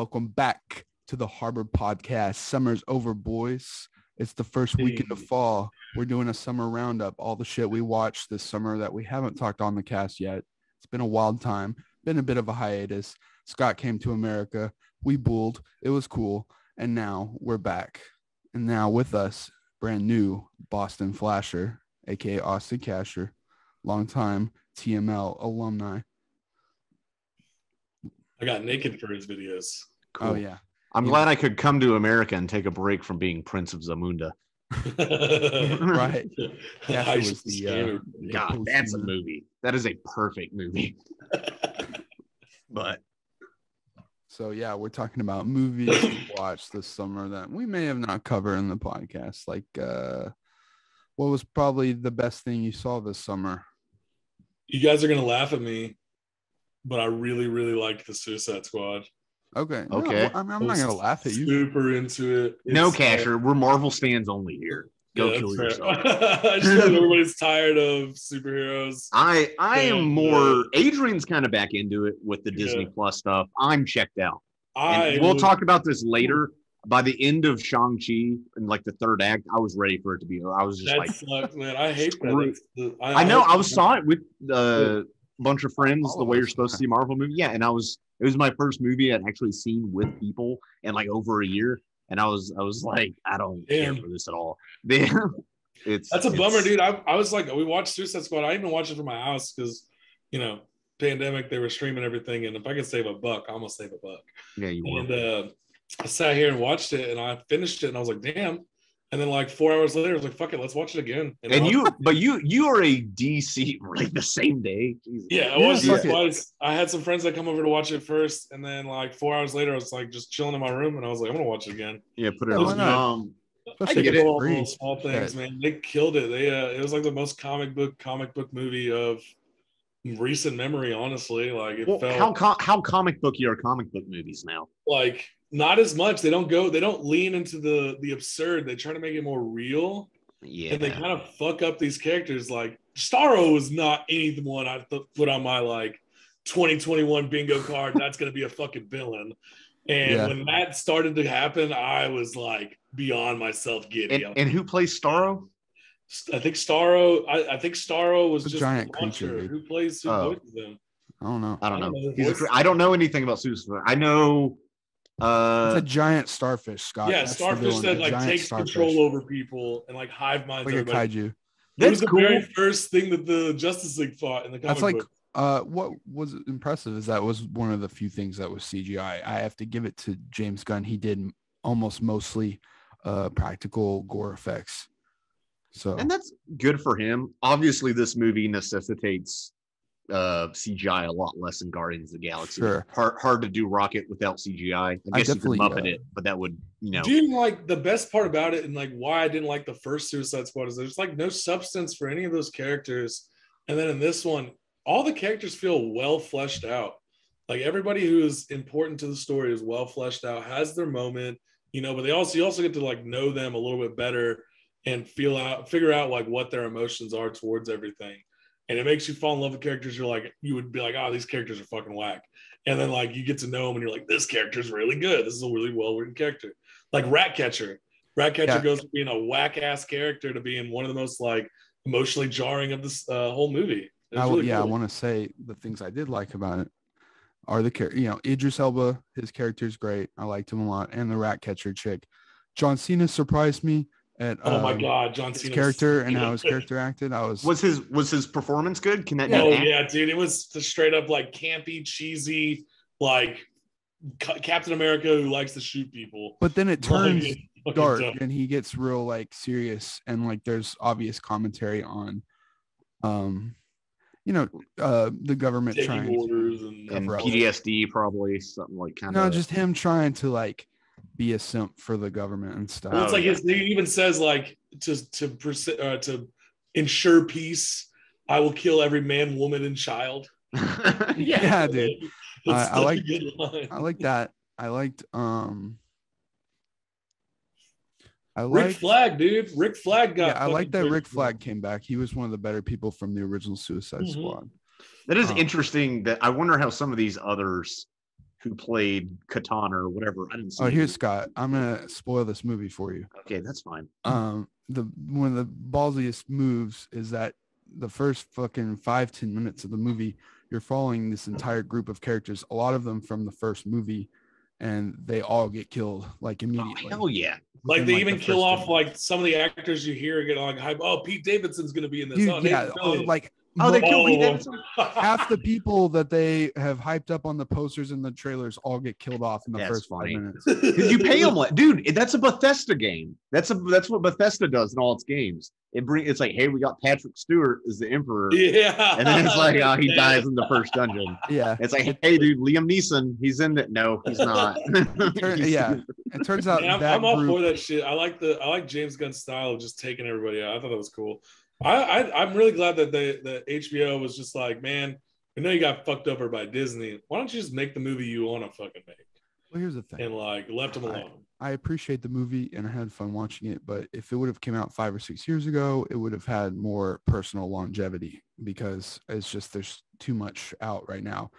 Welcome back to the Harbor Podcast. Summer's over, boys. It's the first weekend of fall. We're doing a summer roundup. All the shit we watched this summer that we haven't talked on the cast yet. It's been a wild time. Been a bit of a hiatus. Scott came to America. We bulled. It was cool. And now we're back. And now with us, brand new Boston Flasher, a.k.a. Austin Casher, longtime TML alumni. I got naked for his videos. Cool. Oh, yeah. I'm glad I could come to America and take a break from being Prince of Zamunda. Right. Yeah, was the, God, that's a movie. That is a perfect movie. But so yeah, we're talking about movies we watched this summer that we may have not covered in the podcast. Like, what was probably the best thing you saw this summer? You guys are gonna laugh at me, but I really, really liked the Suicide Squad. Okay. Okay. No, I'm not gonna laugh at you. Super into it. No, Casher. We're Marvel stands only here. Go kill yourself. I just feel like everybody's tired of superheroes. I am more. Adrian's kind of back into it with the Disney Plus stuff. I'm checked out. We'll talk about this later. By the end of Shang-Chi and like the third act, I was ready for it to be. I was just sucks, man. I hate that. I know. I saw it with a bunch of friends. The way you're supposed to see a Marvel movie. Yeah, and it was my first movie I'd actually seen with people in like over a year. And I was like, I don't care for this at all. That's a bummer, dude. I was like, we watched Suicide Squad. I even watched it from my house because, pandemic, they were streaming everything. And if I could save $1, I'm going to save $1. Yeah, you will. And I sat here and watched it and I finished it and I was like, damn. And then like 4 hours later, I was like, fuck it, let's watch it again. And you are a DC like the same day. Jesus. Yeah, I watched it twice. I had some friends that come over to watch it first, and then like 4 hours later, I was like just chilling in my room, and I was like, I'm gonna watch it again. Yeah, put it on. I get it. All small things, man. They killed it. It was like the most comic book movie of recent memory. Honestly, like it felt how comic booky are comic book movies now? Like. Not as much. They don't lean into the absurd. They try to make it more real. Yeah. And they kind of fuck up these characters. Like Starro was not anyone I put on my like 2021 bingo card. That's gonna be a fucking villain. And when that started to happen, I was like beyond myself giddy. And who plays Starro? I think Starro was just a giant creature. Who plays both of them? I don't know. I don't know. I don't know anything about Suicide. I know. It's a giant starfish, Scott. Yeah, starfish that like takes control over people and like hive minds. Like everybody. a kaiju. That was the very first thing that the Justice League fought in the comic book. What was impressive is that was one of the few things that was CGI. I have to give it to James Gunn. He did almost mostly practical gore effects. And that's good for him. Obviously, this movie necessitates CGI a lot less than Guardians of the Galaxy. Sure. Hard to do Rocket without CGI. I guess you could Muppet it, but that would, Dude, like the best part about it and like why I didn't like the first Suicide Squad is there's like no substance for any of those characters. And then in this one, all the characters feel well fleshed out. Like everybody who is important to the story is well fleshed out, has their moment, but you also get to like know them a little bit better and figure out like what their emotions are towards everything. And it makes you fall in love with characters you would be like, oh, these characters are fucking whack. And then like you get to know them and you're like, this character is really good. This is a really well-written character. Like Ratcatcher. Ratcatcher goes from being a whack-ass character to being one of the most like emotionally jarring of this whole movie. I want to say the things I did like about it are the character, Idris Elba, his character is great. I liked him a lot. And the Ratcatcher chick. John Cena surprised me. Oh my God, John Cena's character and how his character acted. Was his performance good? Can that? Yeah, dude, it was the straight up like campy, cheesy, like Captain America who likes to shoot people. But then it turns dark and he gets real like serious and like there's obvious commentary on, the government taking trying orders and PTSD probably something like kind of. No, just him trying to like be a simp for the government and stuff. Well, it's like he even says like to ensure peace, I will kill every man, woman, and child. Yeah, dude. I like that. I liked Rick Flag, dude. Rick Flag got. Yeah, I like that Rick Flag came back. He was one of the better people from the original Suicide Squad. That is interesting. That I wonder how some of these others who played Katana or whatever. I didn't see. Oh, here's Scott. I'm gonna spoil this movie for you. Okay, that's fine. One of the ballsiest moves is that the first fucking 5-10 minutes of the movie, you're following this entire group of characters, a lot of them from the first movie, and they all get killed like immediately. Oh, hell yeah. Like they even kill off like some of the actors you hear get like hype. Oh, Pete Davidson's gonna be in this. Dude, yeah, like they killed Pete Davidson. Half the people that they have hyped up on the posters and the trailers all get killed off in the first 5 minutes. Because you pay them, dude. That's a Bethesda game. That's what Bethesda does in all its games. It's like, hey, we got Patrick Stewart as the Emperor. Yeah. And then it's like, oh, he dies in the first dungeon. Yeah. It's like, hey, dude, Liam Neeson, he's in it. No, he's not. Yeah. It turns out I'm all for that shit. I like James Gunn's style of just taking everybody out. I thought that was cool. I'm really glad that the HBO was just like, man, I know you got fucked over by Disney. Why don't you just make the movie you want to fucking make? Well, here's the thing. And like left them alone. I appreciate the movie and I had fun watching it, but if it would have came out 5 or 6 years ago, it would have had more personal longevity because it's just there's too much out right now.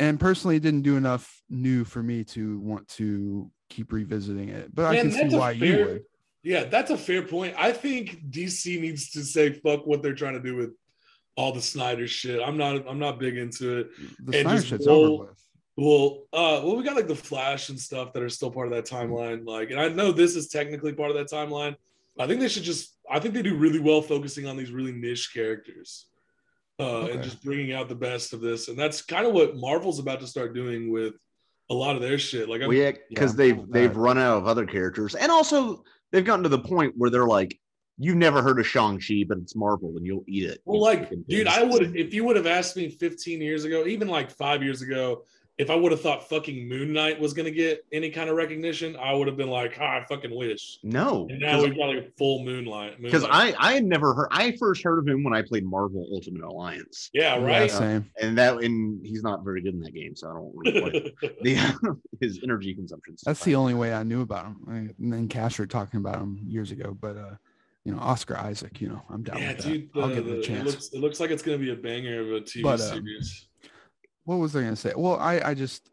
And personally, it didn't do enough new for me to want to keep revisiting it. But I can see why you would. Yeah, that's a fair point. I think DC needs to say fuck what they're trying to do with all the Snyder shit. I'm not big into it. The Snyder shit's over with. Well, we got like the Flash and stuff that are still part of that timeline. Like, and I know this is technically part of that timeline. I think they do really well focusing on these really niche characters. And just bringing out the best of this. And that's kind of what Marvel's about to start doing with a lot of their shit. Like, because they've run out of other characters. And also they've gotten to the point where they're like, you've never heard of Shang-Chi, but it's Marvel and you'll eat it. Well, like, dude, if you would have asked me 15 years ago, even like 5 years ago, if I would have thought fucking Moon Knight was going to get any kind of recognition, I would have been like, I fucking wish. No. And now we've got like a full Moonlight. Because I had never heard, I first heard of him when I played Marvel Ultimate Alliance. Yeah, right. Yeah, same. And he's not very good in that game, so I don't really play his energy consumption. That's the only way I knew about him. And then Casher talking about him years ago, but Oscar Isaac, I'm down with that. Dude, I'll give it a chance. It looks like it's going to be a banger of a TV series. What was I going to say? Well, I just,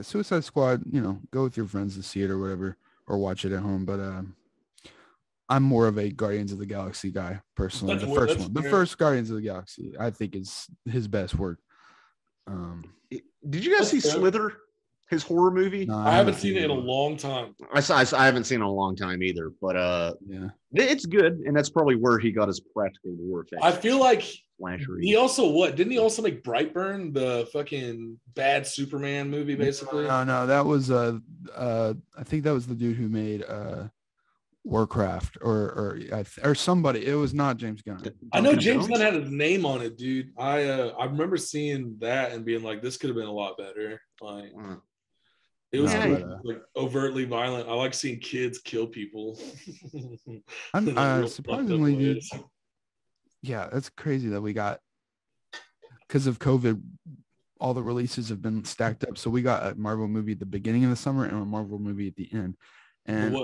Suicide Squad, go with your friends to see it or whatever, or watch it at home. But I'm more of a Guardians of the Galaxy guy, personally. The first Guardians of the Galaxy, I think is his best work. Did you guys see Slither? His horror movie? No, I haven't seen it in a long time. I haven't seen it in a long time either, but it's good, and that's probably where he got his practical war effect. I feel like Slashery. Didn't he also make Brightburn, the fucking bad Superman movie, basically? No, that was I think that was the dude who made Warcraft or somebody. It was not James Gunn. I know James Gunn had his name on it, dude. I remember seeing that and being like, this could have been a lot better. Like. It was like overtly violent. I like seeing kids kill people. I'm surprisingly, dude. Yeah, that's crazy that we got, because of COVID, all the releases have been stacked up. So we got a Marvel movie at the beginning of the summer and a Marvel movie at the end. And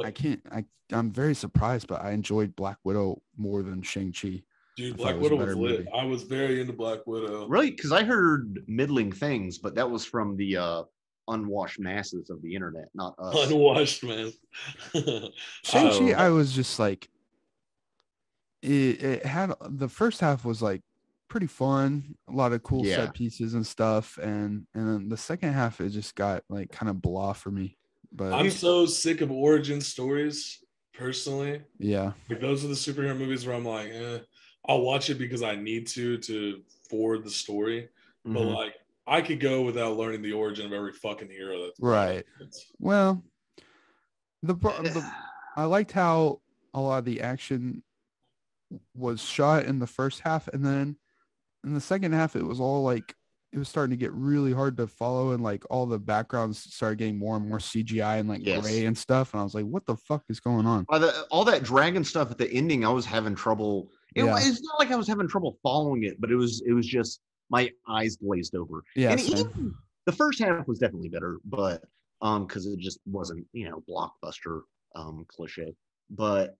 I'm very surprised, but I enjoyed Black Widow more than Shang-Chi. Dude, Black Widow was lit. Movie. I was very into Black Widow. Really? Because I heard middling things, but that was from the unwashed masses of the internet, not us. Unwashed man. Shang-Chi, I was just like, it had, the first half was like pretty fun, a lot of cool set pieces and stuff, and then the second half it just got like kind of blah for me. But I'm so sick of origin stories personally. Yeah, like those are the superhero movies where I'm like, I'll watch it because I need to forward the story, but like I could go without learning the origin of every fucking hero. Right. Well, I liked how a lot of the action was shot in the first half, and then in the second half, it was all like, it was starting to get really hard to follow, and like all the backgrounds started getting more and more CGI and like gray and stuff. And I was like, what the fuck is going on? All that dragon stuff at the ending, I was having trouble. It's not like I was having trouble following it, but it was just my eyes glazed over. Yeah. And even the first half was definitely better, but because it just wasn't, blockbuster cliche. But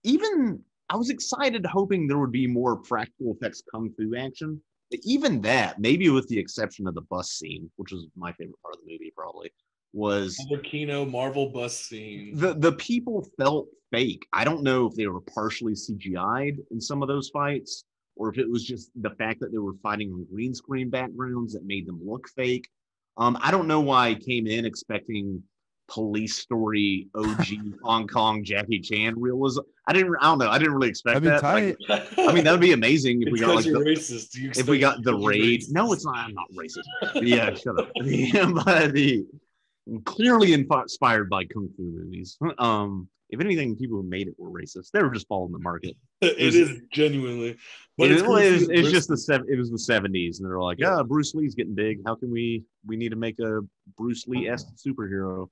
even I was excited, hoping there would be more practical effects kung fu action. even that, maybe with the exception of the bus scene, which was my favorite part of the movie, probably was the Kino Marvel bus scene. The people felt fake. I don't know if they were partially CGI'd in some of those fights, or if it was just the fact that they were fighting on green screen backgrounds that made them look fake. I don't know why I came in expecting Police Story OG Hong Kong Jackie Chan realism. I don't know. I didn't really expect that. Like, I mean, that would be amazing if we got like racist. If we got the raid. No, it's not. I'm not racist. Yeah, shut up. But clearly inspired by kung fu movies. If anything, people who made it were racist. They were just following the market. It is genuinely, but it's just it was the 70s, and they're like, Bruce Lee's getting big. How can we need to make a Bruce Lee-esque superhero?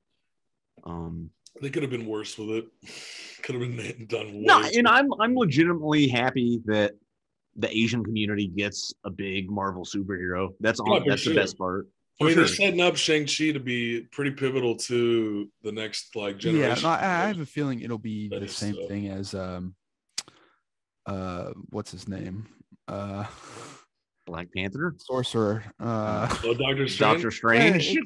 They could have been worse with it. Could have been done way. No, and I'm legitimately happy that the Asian community gets a big Marvel superhero. That's the best part. I mean, they're setting up Shang-Chi to be pretty pivotal to the next generation. Yeah, no, I have a feeling it'll be the same thing as what's his name? Black Panther, Sorcerer, Doctor Strange. Doctor Strange.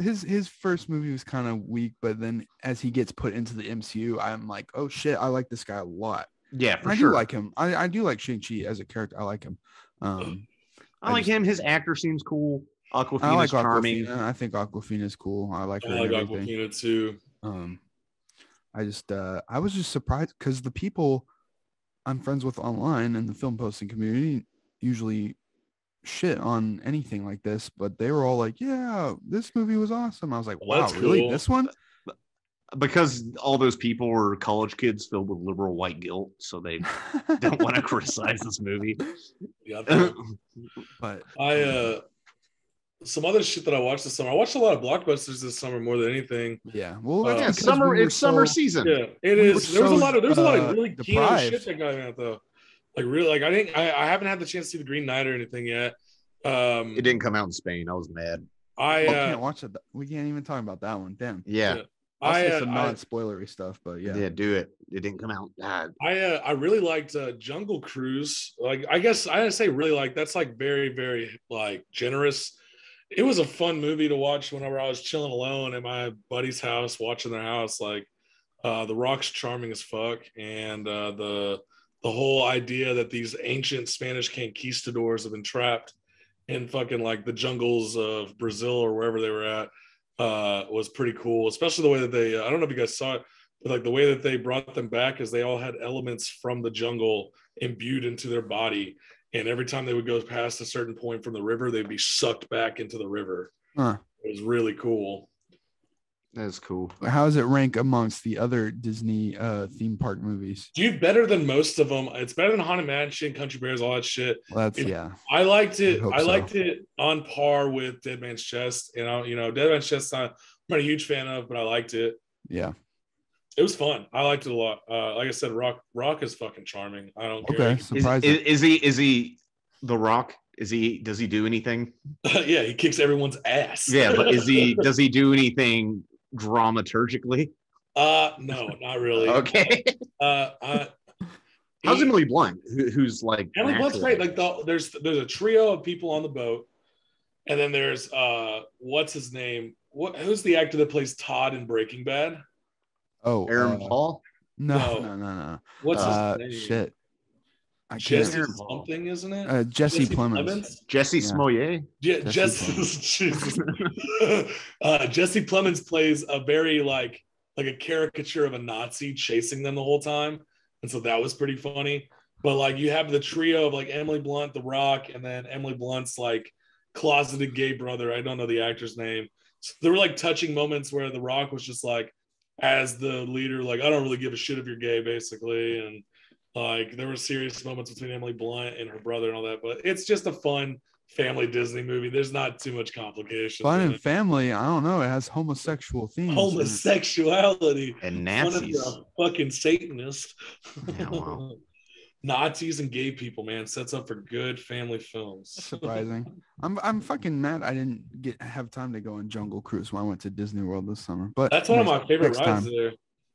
His first movie was kind of weak, but then as he gets put into the MCU, I'm like, oh shit, I like this guy a lot. Yeah, I do like him. I do like Shang-Chi as a character. I like him. I like him. His actor seems cool. Awkwafina's charming. I think Awkwafina's cool. I like her. I like Awkwafina too. I was just surprised because the people I'm friends with online in the film posting community usually shit on anything like this, but they were all like, yeah, this movie was awesome. I was like, wow, really? Cool. This one? Because all those people were college kids filled with liberal white guilt, so they don't want to criticize this movie. Yeah, but some other shit that I watched this summer. I watched a lot of blockbusters this summer more than anything. Yeah, well, it's summer season. Yeah, it is. There was a lot of really Kino shit that got out though. Like really, like I haven't had the chance to see The Green Knight or anything yet. It didn't come out in Spain. I was mad. I can't watch it. We can't even talk about that one. Damn. Yeah. I'll say some non-spoilery stuff, but yeah, do it. It didn't come out bad. I really liked Jungle Cruise. Like, I guess I say really like that's like very, very like generous. It was a fun movie to watch whenever I was chilling alone at my buddy's house, watching their house. Like, The Rock's charming as fuck, and the whole idea that these ancient Spanish conquistadors have been trapped in fucking like the jungles of Brazil or wherever they were at was pretty cool. Especially the way that they, I don't know if you guys saw it, but like the way that they brought them back is they all had elements from the jungle imbued into their body. And every time they would go past a certain point from the river, they'd be sucked back into the river. It was really cool. That's cool. How does it rank amongst the other Disney theme park movies? Dude, better than most of them. It's better than Haunted Mansion, Country Bears, all that shit. Well, I liked it. I liked it on par with Dead Man's Chest. And Dead Man's Chest, I'm not a huge fan of, but I liked it. Yeah. It was fun. I liked it a lot. Like I said, Rock is fucking charming. I don't care. Okay, surprising. Is he The Rock? Does he do anything? Yeah, he kicks everyone's ass. Yeah, but does he do anything dramaturgically? No, not really. Okay. How's Emily Blunt? Who's like Emily Blunt's great. Like there's a trio of people on the boat, and then there's what's his name? Who's the actor that plays Todd in Breaking Bad? Oh, Aaron Paul? No. What's his name? Shit. Jesse something, isn't it? Jesse Plemons. Jesse Smollett. Jesse Plemons plays a very like a caricature of a Nazi chasing them the whole time, and so that was pretty funny. But like you have the trio of like Emily Blunt, The Rock, and then Emily Blunt's like closeted gay brother. I don't know the actor's name. So there were like touching moments where The Rock was just like, as the leader, like I don't really give a shit if you're gay, basically, and like there were serious moments between Emily Blunt and her brother and all that. But it's just a fun family Disney movie. There's not too much complication. Fun and family. I don't know. It has homosexual themes. Homosexuality and Nazis. Fucking Satanist. Yeah, wow. Nazis and gay people, man, sets up for good family films. Surprising. I'm fucking mad I didn't have time to go on Jungle Cruise when I went to Disney World this summer. But that's one of my favorite rides there.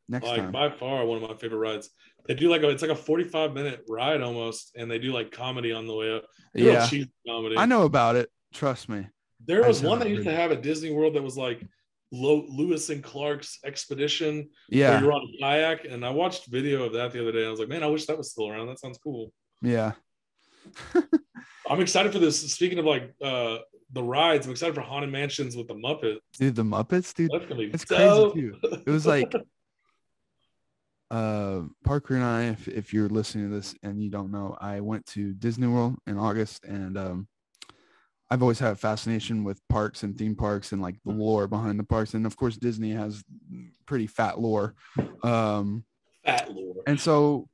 next like time. by far one of my favorite rides. They do it's like a 45-minute ride almost, and they do like comedy on the way up. Yeah, cheesy comedy. I know about it. Trust me. There was one they used to have at Disney World that was like Lewis and Clark's Expedition. Yeah, where you're on a kayak, and I watched video of that the other day. I was like, man, I wish that was still around. That sounds cool. Yeah. I'm excited for this. Speaking of like the rides, I'm excited for Haunted Mansions with the Muppets. Dude, the Muppets, dude. That's gonna be it's dope. Crazy too. It was like Parker and I, if you're listening to this and you don't know, I went to Disney World in August, and I've always had a fascination with parks and theme parks and like the lore behind the parks. And of course, Disney has pretty fat lore. Fat lore. And so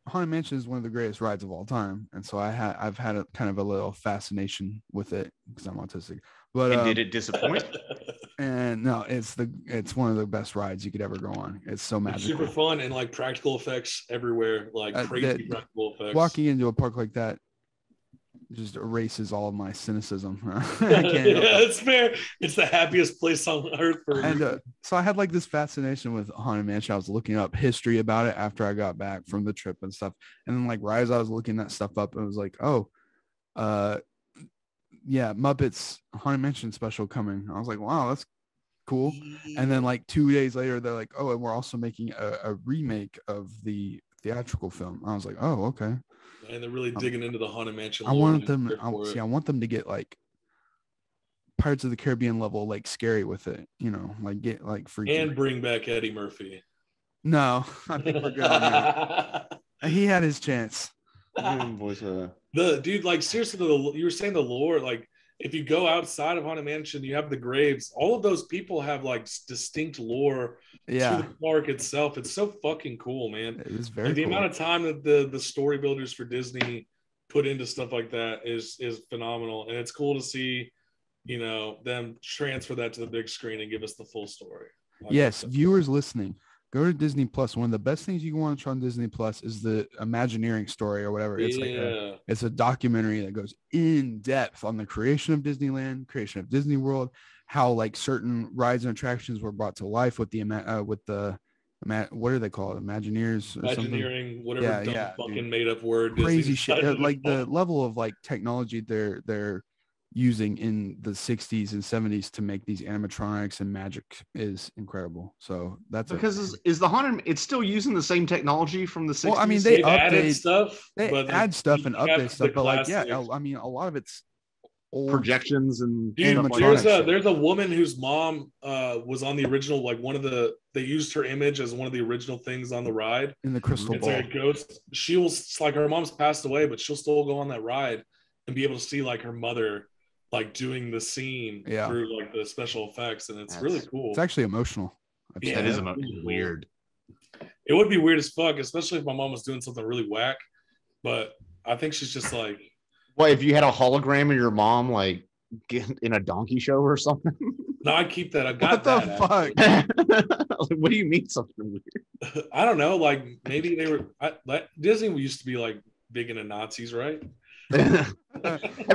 Haunted Mansion is one of the greatest rides of all time. And so I've had a kind of a little fascination with it because I'm autistic. But and did it disappoint? And no, it's one of the best rides you could ever go on. It's so magical. It's super fun, and like practical effects everywhere, like crazy practical effects. Walking into a park like that just erases all of my cynicism. It's fair. It's the happiest place on earth for and so I had like this fascination with Haunted Mansion. I was looking up history about it after I got back from the trip and stuff, and then like right as I was looking that stuff up, it was like, oh, yeah, Muppets Haunted Mansion special coming. I was like, wow, that's cool. And then like 2 days later, they're like, oh, and we're also making a remake of the theatrical film. I was like, oh, okay. And they're really digging into the Haunted Mansion. I want them to get like Pirates of the Caribbean level, like scary with it, like get like freaky. And bring back Eddie Murphy. No, I think we're good on that. He had his chance. The dude, like seriously, you were saying the lore, like if you go outside of Haunted Mansion, you have the graves. All of those people have like distinct lore to the park itself. It's so fucking cool, man. It is very like, the cool. amount of time that the story builders for Disney put into stuff like that is phenomenal, and it's cool to see, them transfer that to the big screen and give us the full story. Yes, viewers listening, go to Disney Plus. One of the best things you can watch on Disney Plus is the Imagineering story or whatever. It's it's a documentary that goes in depth on the creation of Disneyland, creation of Disney World, how like certain rides and attractions were brought to life with the what do they call it? Imagineers or Imagineering, something? whatever fucking made up word. Crazy shit. Like the level of like technology they're using in the 60s and 70s to make these animatronics and magic is incredible. So that's because is the Haunted, it's still using the same technology from the 60s. Well, I mean, they update stuff, add stuff and update stuff, but like, I mean, a lot of it's old projections and dude, there's a woman whose mom was on the original, like they used her image as one of the original things on the ride in the crystal ball. Like a ghost. She was like, her mom's passed away, but she'll still go on that ride and be able to see like her mother like doing the scene through like the special effects, and it's really cool. It's actually emotional. Yeah, it is weird. It would be weird as fuck, especially if my mom was doing something really whack. But I think she's just like, well, if you had a hologram of your mom like in a donkey show or something. No, I keep that. I got what that. Fuck? What do you mean something weird? I don't know. Like maybe they were. Disney used to be like big into Nazis, right? Have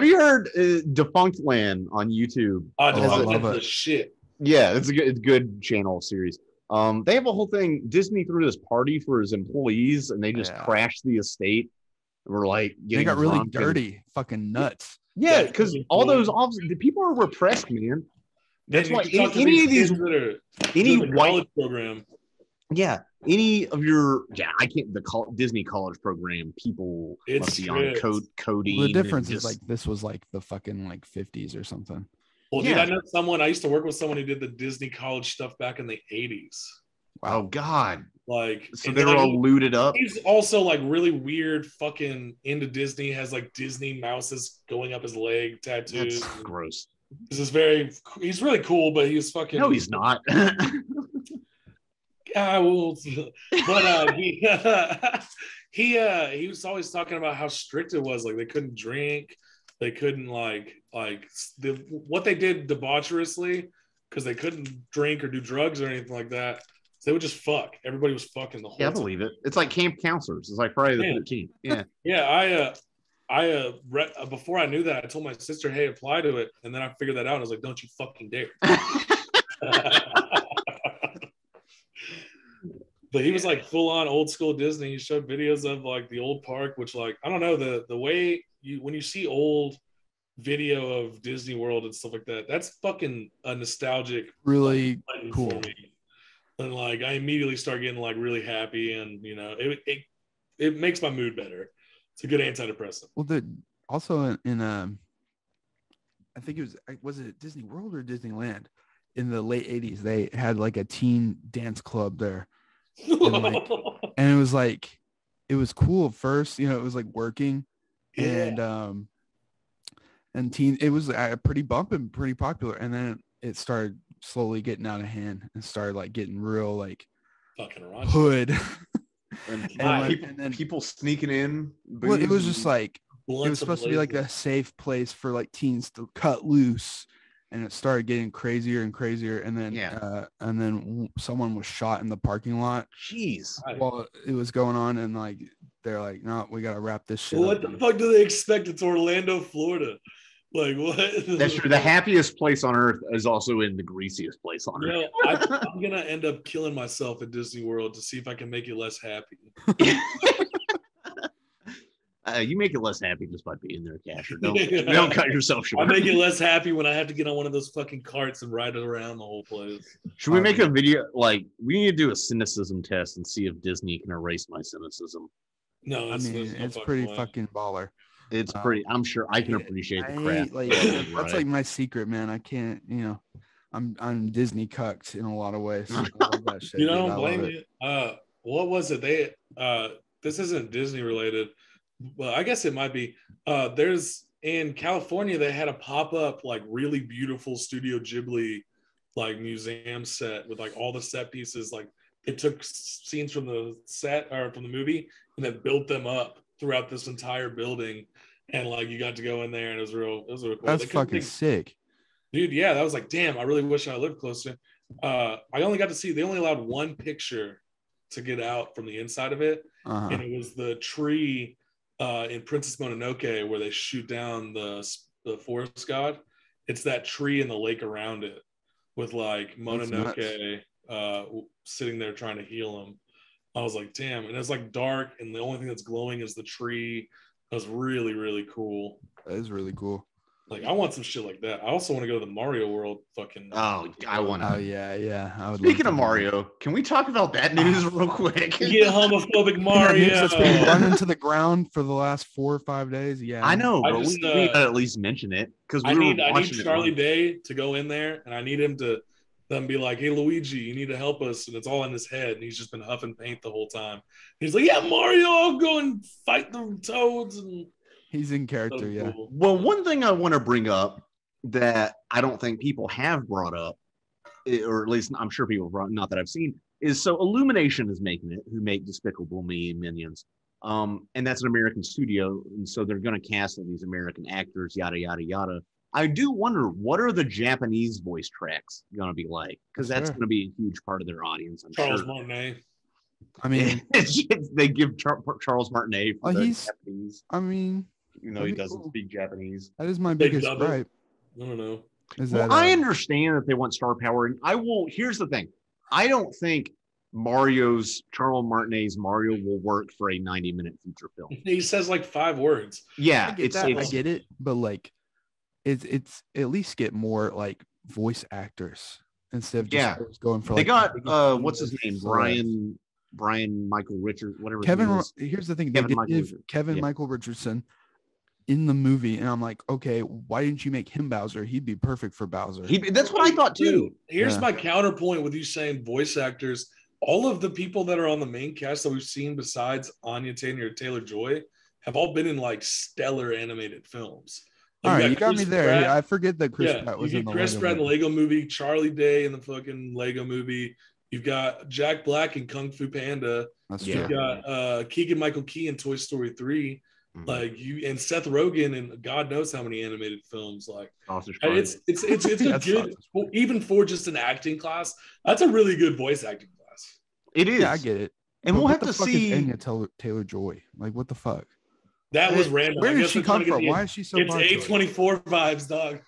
you heard Defunct Land on YouTube? Defunct Land's the shit. Yeah, it's a good channel series. They have a whole thing. Disney threw this party for his employees, and they just crashed the estate. We're like, they got really dirty, fucking nuts. Yeah, because all those officers, the people are repressed, man. That's why any of these, any white program. Yeah, any of your I can't Disney college program people must be on codeine. Well, the difference is like this was like the fucking like 50s or something. Well, dude, I know someone. I used to work with someone who did the Disney college stuff back in the 80s. Wow. Oh God! Like, so they were all looted up. He's also like really weird, fucking into Disney. Has like Disney mouses going up his leg, tattoos. That's gross. This is he's really cool, but he's fucking. No, he's not. I will, but he was always talking about how strict it was. Like they couldn't drink, they couldn't what they did debaucherously because they couldn't drink or do drugs or anything like that. So they would just fuck. Everybody was fucking the whole time. I believe it. It's like camp counselors. It's like Friday the 13th. Yeah. Yeah. I before I knew that, I told my sister, "Hey, apply to it," and then I figured that out. I was like, "Don't you fucking dare!" But he was like full on old school Disney. He showed videos of like the old park, which like I don't know the way when you see old video of Disney World and stuff like that, that's fucking a nostalgic, really cool for me. And like I immediately start getting like really happy, and it makes my mood better. It's a good antidepressant. Well, also in I think was it Disney World or Disneyland in the late 80s, they had like a teen dance club there. And it was like, it was cool at first, it was like working, and it was pretty bumping, pretty popular, and then it started slowly getting out of hand and started like getting real like fucking hood. and people sneaking in. Well, it was just like it was supposed to be like a safe place for like teens to cut loose, and it started getting crazier and crazier, and then someone was shot in the parking lot. Jeez. While it was going on, and like they're like, no, we gotta wrap this shit up. What the fuck do they expect? It's Orlando, Florida. Like what? That's true. The happiest place on earth is also in the greasiest place on earth. I'm gonna end up killing myself at Disney World to see if I can make you less happy. You make it less happy just by being there, Casher. Don't cut yourself short. I make it less happy when I have to get on one of those fucking carts and ride it around the whole place. Should we make a video? Like, we need to do a cynicism test and see if Disney can erase my cynicism. No, it's pretty fucking baller. It's pretty. I'm sure I can appreciate the crap. That's like my secret, man. I can't. I'm Disney cucked in a lot of ways. I love that shit. I don't blame you. What was it? This isn't Disney related. Well, I guess it might be. There's in California, they had a pop-up like really beautiful Studio Ghibli like museum set with like all the set pieces. Like it took scenes from the set or from the movie and then built them up throughout this entire building. And like you got to go in there, and it was real cool. That's fucking sick, dude. Yeah, that was like, damn. I really wish I lived closer. I only got to see. They only allowed one picture to get out from the inside of it, and it was the tree. In Princess Mononoke, where they shoot down the forest god, it's that tree and the lake around it, with like Mononoke sitting there trying to heal him. I was like, damn, and it's like dark, and the only thing that's glowing is the tree. That was really, really cool. That is really cool. Like, I want some shit like that. I also want to go to the Mario World fucking. Oh, I want to. Oh, yeah. I would. Speaking of Mario, can we talk about that news real quick? Yeah, homophobic Mario. That's been running to the ground for the last 4 or 5 days. Yeah, I know, but we need to at least mention it because I need Charlie Day to go in there, and I need him to then be like, "Hey, Luigi, you need to help us," and it's all in his head, and he's just been huffing paint the whole time. He's like, "Yeah, Mario, I'll go and fight the toads." And he's in character, so yeah. Cool. Well, one thing I want to bring up that I don't think people have brought up, or at least I'm sure people brought, not that I've seen, is so Illumination is making it, who make Despicable Me and Minions. And that's an American studio, and so they're going to cast all these American actors, yada, yada, yada. I do wonder, what are the Japanese voice tracks going to be like? Because that's going to be a huge part of their audience, I'm Charles sure. Martinet. I mean, they give Charles Martinet for the Japanese. I mean, he doesn't speak Japanese. That is my biggest gripe. I don't know. I understand that they want star power, and here's the thing. I don't think Charles Martinet's Mario will work for a 90-minute feature film. He says like 5 words. Yeah, I get it, but like, it's at least get more like voice actors instead of just going for. They got what's his name, Brian Michael Richards, whatever. Here's the thing, Kevin Michael Richardson in the movie, and I'm like, okay, why didn't you make him Bowser? He'd be perfect for Bowser. That's what I thought too. Here's my counterpoint with you saying voice actors. All of the people that are on the main cast that we've seen besides Anya Taylor-Joy have all been in like stellar animated films. All right, you got me there. Yeah, I forget that Chris Pratt was in the Chris Pratt in the Lego movie, Charlie Day in the fucking Lego movie. You've got Jack Black in Kung Fu Panda. You've got Keegan-Michael Key in Toy Story 3. Mm-hmm. And Seth Rogen in God knows how many animated films. Like it's a good, even for just an acting class. That's a really good voice acting class. It is. Yeah, I get it. And we'll have to see. Anya Taylor-Joy. Like, what the fuck? That was random. Where did she come from? Why is she so? It's A24 vibes, dog.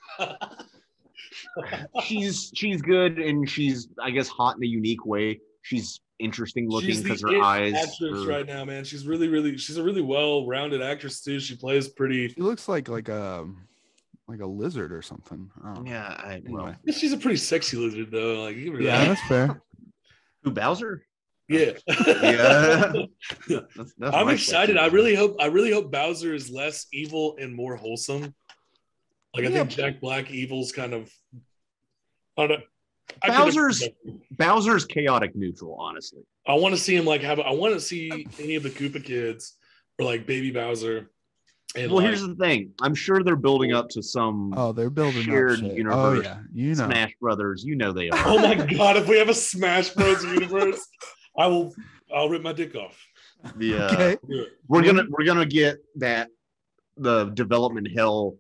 she's good, and she's, I guess, hot in a unique way. She's interesting looking She's because the her eyes actress right now, man. She's she's a really well-rounded actress too. She plays pretty. She looks like a lizard or something. Yeah, anyway. She's a pretty sexy lizard though. Like, yeah, that's fair. Who, Bowser? Yeah. Yeah. That's I'm excited. I really hope Bowser is less evil and more wholesome. Like, I think Jack Black evil's kind of. I don't know. Bowser's chaotic neutral, honestly. I want to see him I want to see any of the Koopa kids or like Baby Bowser. And here's the thing. I'm sure they're building up to some. Oh, they're building shared up shit. universe. Oh yeah, Smash Brothers. You know they are. Oh my god! If we have a Smash Bros. Universe, I'll rip my dick off. Yeah, okay. We're gonna get the development hell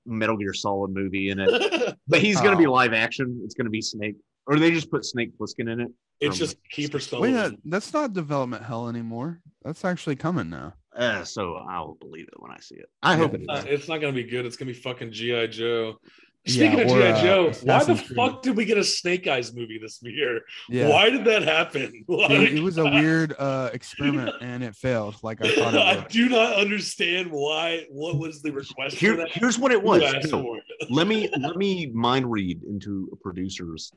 Metal Gear Solid movie in it, but he's gonna be live action. It's gonna be Snake, or they just put Snake Plissken in it. It's just Keeper Stone. Wait, that's not development hell anymore. That's actually coming now. So I'll believe it when I see it. I hope it is. It's not gonna be good. It's gonna be fucking G.I. Joe. Speaking of G.I. Joe, why the fuck did we get a Snake Eyes movie this year? Yeah. Why did that happen? It was a weird experiment and it failed. Like I thought it would. I do not understand why. What was the request for that? Here's what it was. Let me mind read into a producer's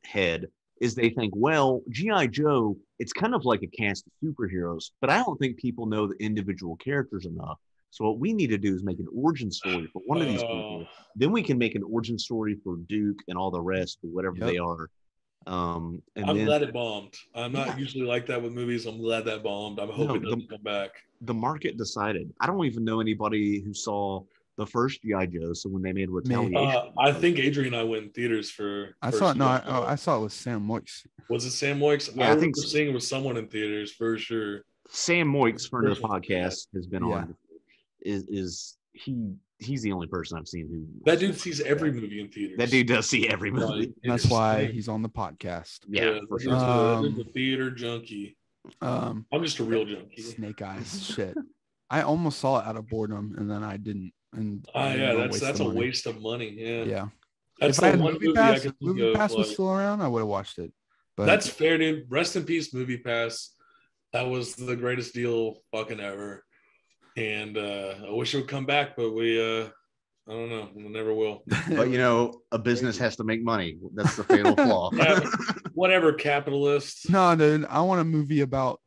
head. Is they think, well, G.I. Joe, it's kind of like a cast of superheroes, but I don't think people know the individual characters enough. So what we need to do is make an origin story for one of these people. Then we can make an origin story for Duke and all the rest, or whatever they are. I'm glad it bombed. I'm not usually like that with movies. I'm glad that bombed. I'm hoping it doesn't come back. The market decided. I don't even know anybody who saw the first G.I. Joe. So when they made Retaliation, I think Adrian and I went in theaters for. I saw it. No, I saw it with Sam Moix. Was it Sam Moix? Yeah, I think seeing it with someone in theaters for sure. Sam Moix, friend of the podcast, has been on. Is he's the only person I've seen who. That dude sees every movie in theaters. That dude does see every movie. That's why he's on the podcast. Yeah, for sure. Dude's a theater junkie. I'm just a real junkie. Snake Eyes, shit. I almost saw it out of boredom, and then I didn't. And that's a waste of money. Yeah. That's the one movie Pass. Movie Pass was still around, I would have watched it. But that's fair, dude. Rest in peace, Movie Pass. That was the greatest deal fucking ever. And I wish it would come back, but I don't know. We never will. But a business has to make money. That's the fatal flaw. Whatever, capitalists. No, dude. I want a movie about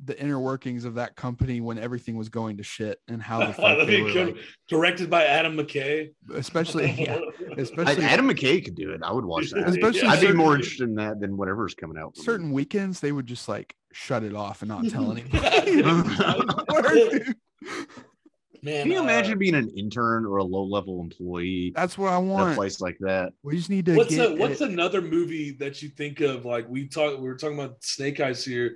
the inner workings of that company when everything was going to shit and how the fuck they were directed by Adam McKay. Especially Adam McKay could do it. I would watch that. Especially I'd be more interested in that than whatever's coming out. Certain weekends they would just like shut it off and not tell anybody. Man, can you imagine being an intern or a low-level employee? That's what I want. In a place like that. We just need to. What's another movie that you think of? Like we were talking about Snake Eyes here.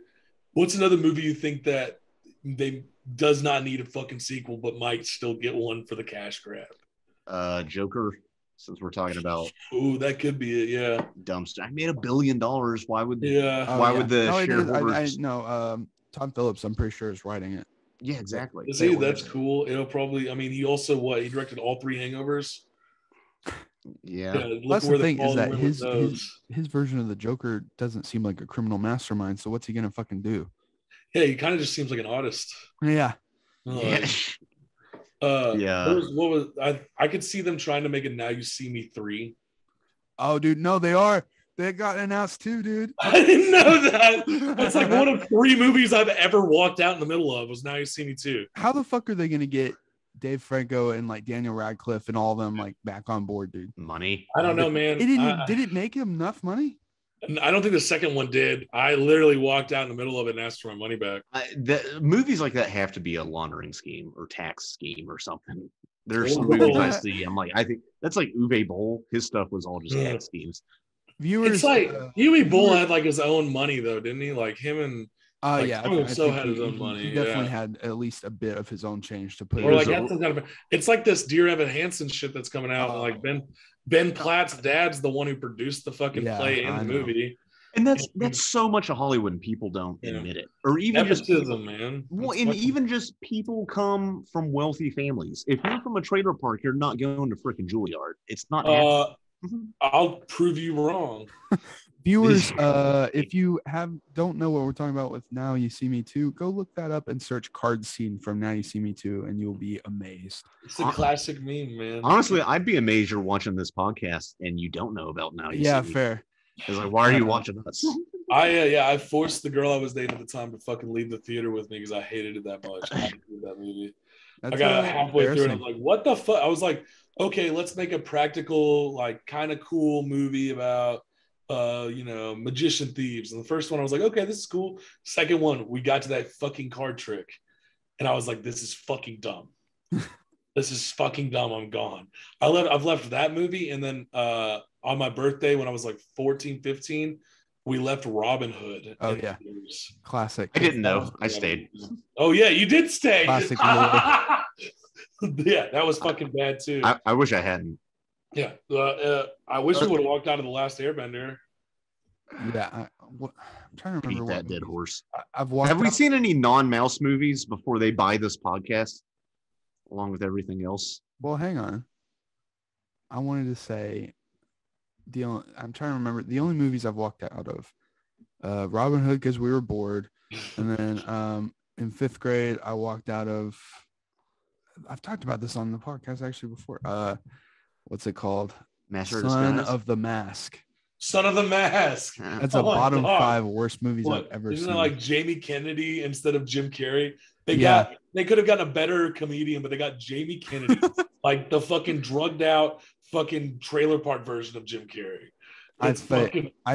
What's another movie you think that they does not need a fucking sequel, but might still get one for the cash grab? Joker. Since we're talking about, that could be it. Yeah. Dumpster. I made $1 billion. Why would? Would the shareholders? Tom Phillips. I'm pretty sure is writing it. Yeah, exactly. That's cool. It'll probably. I mean, he also he directed all 3 Hangovers. Yeah. That's the thing is that his version of the Joker doesn't seem like a criminal mastermind. So what's he gonna fucking do? Yeah, he kind of just seems like an artist. Yeah. I could see them trying to make a Now You See Me 3. Oh, dude, no, they are. They got announced too, dude. I didn't know that. That's like one of 3 movies I've ever walked out in the middle of was Now You See Me 2. How the fuck are they gonna get Dave Franco and like Daniel Radcliffe and all of them like back on board, dude? Money. I don't know, man. Did it make him enough money? I don't think the second one did. I literally walked out in the middle of it and asked for my money back. The movies like that have to be a laundering scheme or tax scheme or something. There's some movies I see. I'm like, I think that's like Uwe Boll. His stuff was all just tax schemes. Viewers, it's like Uwe Boll had like his own money though, didn't he? Like him and I so had his own money. He definitely had at least a bit of his own change to put. Or like it's like this Dear Evan Hansen shit that's coming out. Like Ben Platt's dad's the one who produced the fucking play and the movie. And that's so much of Hollywood and people don't admit it. Or even nepotism, man. Well, and even just people come from wealthy families. If you're from a trailer park, you're not going to freaking Juilliard. It's not I'll prove you wrong. Viewers, if you don't know what we're talking about with Now You See Me Too, go look that up and search card scene from Now You See Me Too, and you'll be amazed. It's a classic meme, man. Honestly, I'd be amazed you're watching this podcast and you don't know about Now You See Me. Fair. It's like, why are you watching us? I forced the girl I was dating at the time to fucking leave the theater with me because I hated it that much. I hated that movie. I got halfway through and I'm like, what the fuck? I was like, okay, let's make a practical, like, kind of cool movie about magician thieves. And the first one I was like, okay, this is cool. Second one, we got to that fucking card trick and I was like, this is fucking dumb. This is fucking dumb. I'm gone. I've left that movie. And then on my birthday when I was like 14, 15, we left Robin Hood. Oh yeah, classic. I didn't know. I stayed. Oh yeah, you did stay. Classic. Yeah, that was fucking bad too. I wish I hadn't. Yeah, I wish we would have walked out of The Last Airbender. Yeah, I'm trying to remember that dead horse. I've watched. Have we seen any non-mouse movies before they buy this podcast, along with everything else? Well, hang on. I wanted to say I'm trying to remember the only movies I've walked out of. Robin Hood because we were bored, and then in 5th grade I walked out of. I've talked about this on the podcast actually before. What's it called? Son of the Mask. Son of the Mask. That's a bottom 5 worst movies I've ever seen. Isn't it like Jamie Kennedy instead of Jim Carrey? They could have gotten a better comedian, but they got Jamie Kennedy, like the fucking drugged out fucking trailer park version of Jim Carrey. I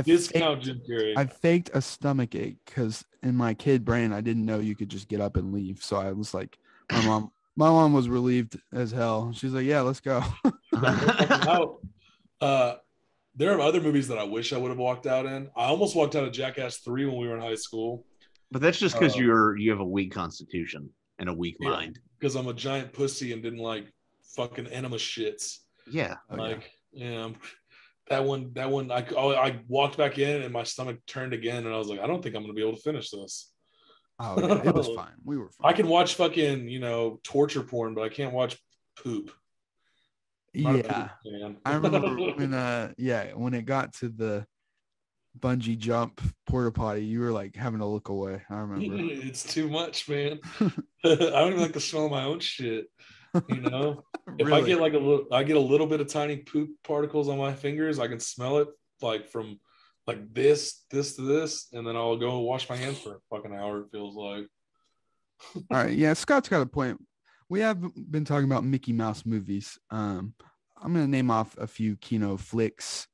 discount Jim Carrey. I faked a stomach ache because in my kid brain I didn't know you could just get up and leave. So I was like, my mom was relieved as hell. She's like, yeah, let's go. There are other movies that I wish I would have walked out in. I almost walked out of Jackass 3 when we were in high school. But that's just because you have a weak constitution and a weak mind. Because I'm a giant pussy and didn't like fucking enema shits. Yeah. That one. I walked back in and my stomach turned again, and I was like, I don't think I'm gonna be able to finish this. Oh, yeah, it was fine. We were fine. I can watch fucking torture porn, but I can't watch poop. Yeah, I remember when it got to the bungee jump porta potty, you were like having to look away. I remember. It's too much, man. I don't even like the smell of my own shit. Really? If I get a little bit of tiny poop particles on my fingers, I can smell it like from like this to this, and then I'll go wash my hands for a fucking hour. It feels like. All right, yeah, Scott's got a point. We have been talking about Mickey Mouse movies. I'm gonna name off a few Kino flicks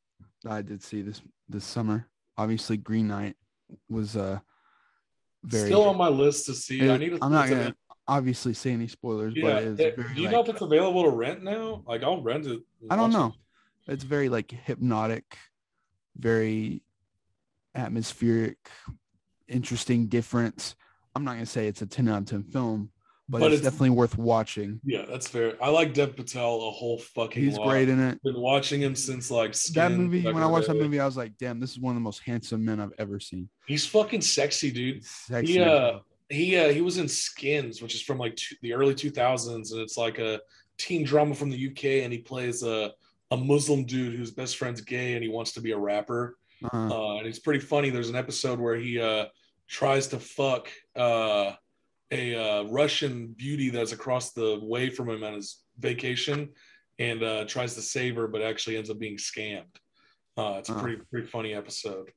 that I did see this summer. Obviously, Green Knight was very still on my list to see. I'm not gonna obviously say any spoilers, but it's very. Do you know if it's available to rent now? Like, I'll rent it. I don't know. It's very like hypnotic, very atmospheric, interesting, different. I'm not gonna say it's a 10 out of 10 film, but it's definitely worth watching. Yeah, that's fair. I like Dev Patel a whole fucking He's great in it. Been watching him since like that movie. When I watched that movie, I was like, damn, this is one of the most handsome men I've ever seen. He's fucking sexy, dude. Sexy. He was in Skins, which is from like the early 2000s, and it's like a teen drama from the UK, and he plays a Muslim dude whose best friend's gay and he wants to be a rapper. And it's pretty funny. There's an episode where he tries to fuck a Russian beauty that's across the way from him on his vacation, and tries to save her, but actually ends up being scammed. It's a pretty funny episode.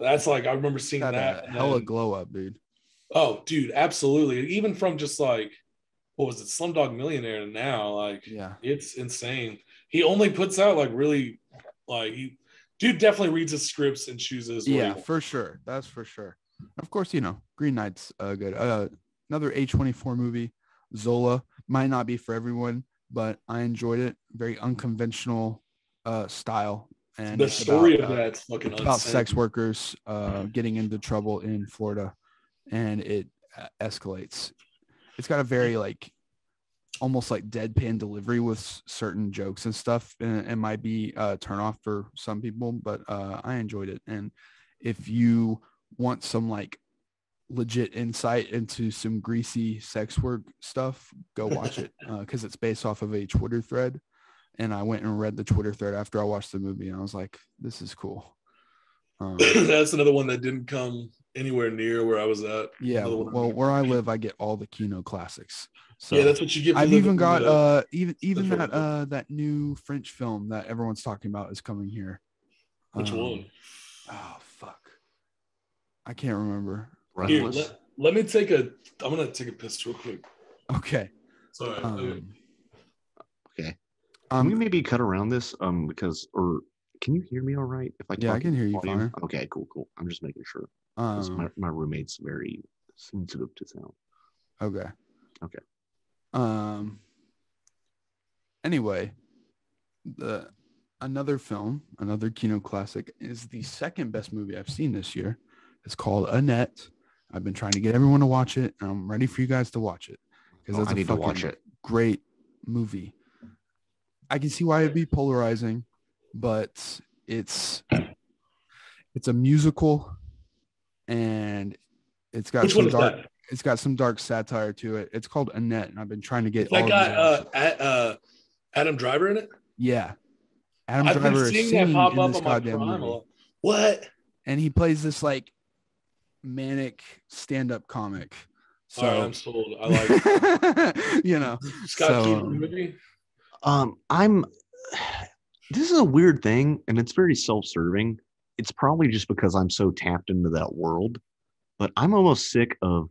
That's like, I remember seeing that. Hella glow up, dude. Oh, dude, absolutely. Even from just like, what was it, Slumdog Millionaire to now, like, yeah, it's insane. He only puts out like really, like, dude definitely reads his scripts and chooses. Yeah, for sure. That's for sure. Of course, Green Knight's good. Another A24 movie, Zola. Might not be for everyone, but I enjoyed it. Very unconventional style. And the story of that's fucking about sex workers getting into trouble in Florida, and it escalates. It's got a very like almost like deadpan delivery with certain jokes and stuff, and it might be a turn off for some people, but I enjoyed it. And if you want some like legit insight into some greasy sex work stuff, go watch it because it's based off of a Twitter thread. And I went and read the Twitter thread after I watched the movie, and I was like, this is cool. That's another one that didn't come anywhere near where I was at. Yeah, well, where I live, I get all the Kino classics. So yeah, that's what you get. I've even got even that new French film that everyone's talking about is coming here. Which one? Oh fuck, I can't remember. Here, let me take a. I'm gonna take a piss real quick. Okay. Sorry. Okay. Can we maybe cut around this? Because can you hear me all right? If I can hear you fine. Okay, cool. I'm just making sure. My roommate's very sensitive to sound. Okay. Okay. Anyway, another Kino classic is the second best movie I've seen this year. It's called Annette. I've been trying to get everyone to watch it, and I'm ready for you guys to watch it because that's a fucking great movie. I can see why it'd be polarizing, but it's a musical, and it's got some dark satire to it. It's called Annette, and I've been trying to get that guy Adam Driver in it. Yeah, Adam Driver is singing in this goddamn movie. What? And he plays this like manic stand-up comic. So I'm sold. I like it. You know, Scott Keaton movie. This is a weird thing, and it's very self-serving. It's probably just because I'm so tapped into that world, but I'm almost sick of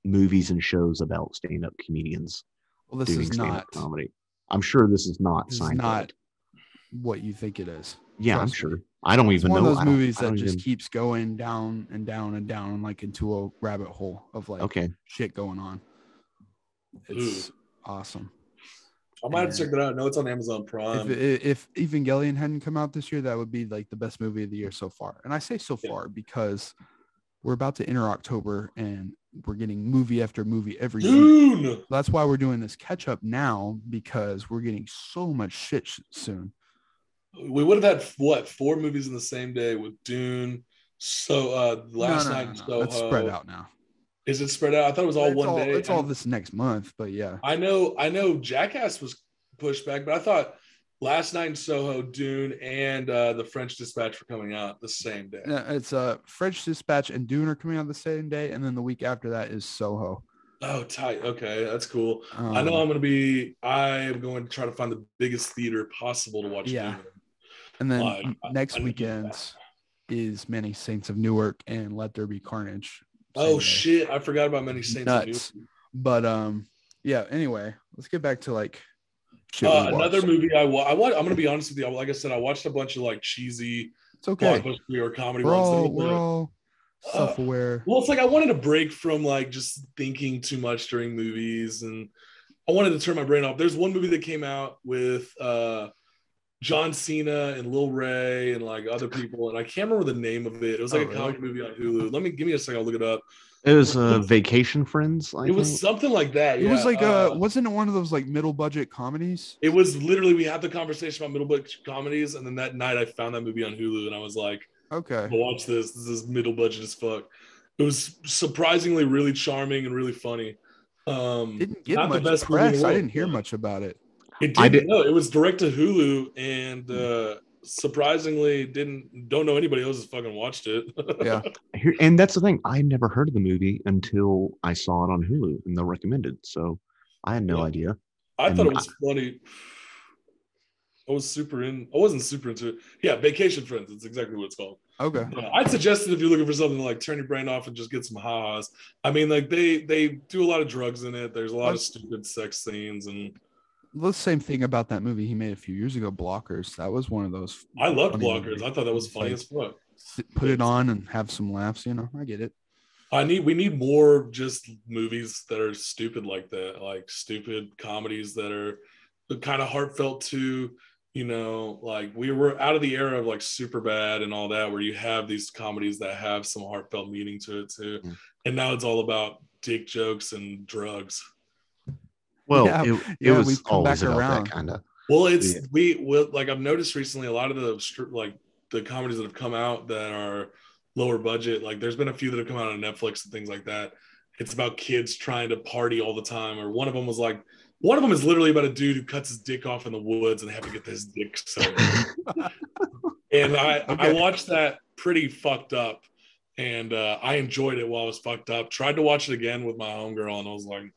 movies and shows about stand-up comedians. Well, this is not comedy. I'm sure this is not This is not what you think it is. Yeah, I'm sure. I don't even know. It's one of those movies that just keeps going down and down and down, like into a rabbit hole of like shit going on. It's awesome. I might have to check that out. I know it's on Amazon Prime. If Evangelion hadn't come out this year, that would be like the best movie of the year so far. And I say so far because we're about to enter October and we're getting movie after movie every year. That's why we're doing this catch up now, because we're getting so much shit soon. We would have had 4 movies in the same day with Dune. So last night in Soho. It's spread out now. Is it spread out? I thought it was all one day. It's all this next month, but yeah. I know Jackass was pushed back, but I thought Last Night in Soho, Dune, and The French Dispatch were coming out the same day. It's French Dispatch and Dune are coming out the same day, and then the week after that is Soho. Oh, tight. Okay, that's cool. I know I'm going to try to find the biggest theater possible to watch Dune. And then next weekend is Many Saints of Newark and Let There Be Carnage. Oh shit! I forgot about Many Saints of Newark. But yeah. Anyway, let's get back to like another movie I'm gonna be honest with you. Like I said, I watched a bunch of like cheesy, blockbuster or comedy ones. We're all self-aware. Well, it's like I wanted a break from like just thinking too much during movies, and I wanted to turn my brain off. There's one movie that came out with John Cena and Lil Ray and like other people, and I can't remember the name of it. It was like a comedy movie on Hulu. Give me a second, I'll look it up. It was Vacation Friends. It was something like that. It was like wasn't it one of those like middle budget comedies? It was literally, we had the conversation about middle budget comedies, and then that night I found that movie on Hulu, and I was like, okay, I'll watch this. This is middle budget as fuck. It was surprisingly really charming and really funny. Didn't get much press. I didn't hear much about it. It didn't. No, it was direct to Hulu, and surprisingly, don't know anybody else has fucking watched it. Yeah, and that's the thing. I never heard of the movie until I saw it on Hulu and they recommended. So I had no idea. I thought it was funny. I wasn't super into it. Yeah, Vacation Friends. It's exactly what it's called. Okay. I'd suggest it if you're looking for something to like turn your brain off and just get some ha-has. I mean, like they do a lot of drugs in it. There's a lot of stupid sex scenes and. The same thing about that movie he made a few years ago, Blockers. That was one of those. I loved Blockers. Movies. I thought that was funny as fuck. Put it on and have some laughs. I get it. We need more just movies that are stupid like that, like stupid comedies that are kind of heartfelt too. Like we were out of the era of like Superbad and all that, where you have these comedies that have some heartfelt meaning to it too. And now it's all about dick jokes and drugs. Well, it was always about that kind of. Well, like I've noticed recently, a lot of the comedies that have come out that are lower budget, like there's been a few that have come out on Netflix and things like that. It's about kids trying to party all the time, or one of them is literally about a dude who cuts his dick off in the woods and have to get his dick sewn. And I watched that pretty fucked up. And I enjoyed it while I was fucked up. Tried to watch it again with my homegirl, and I was like,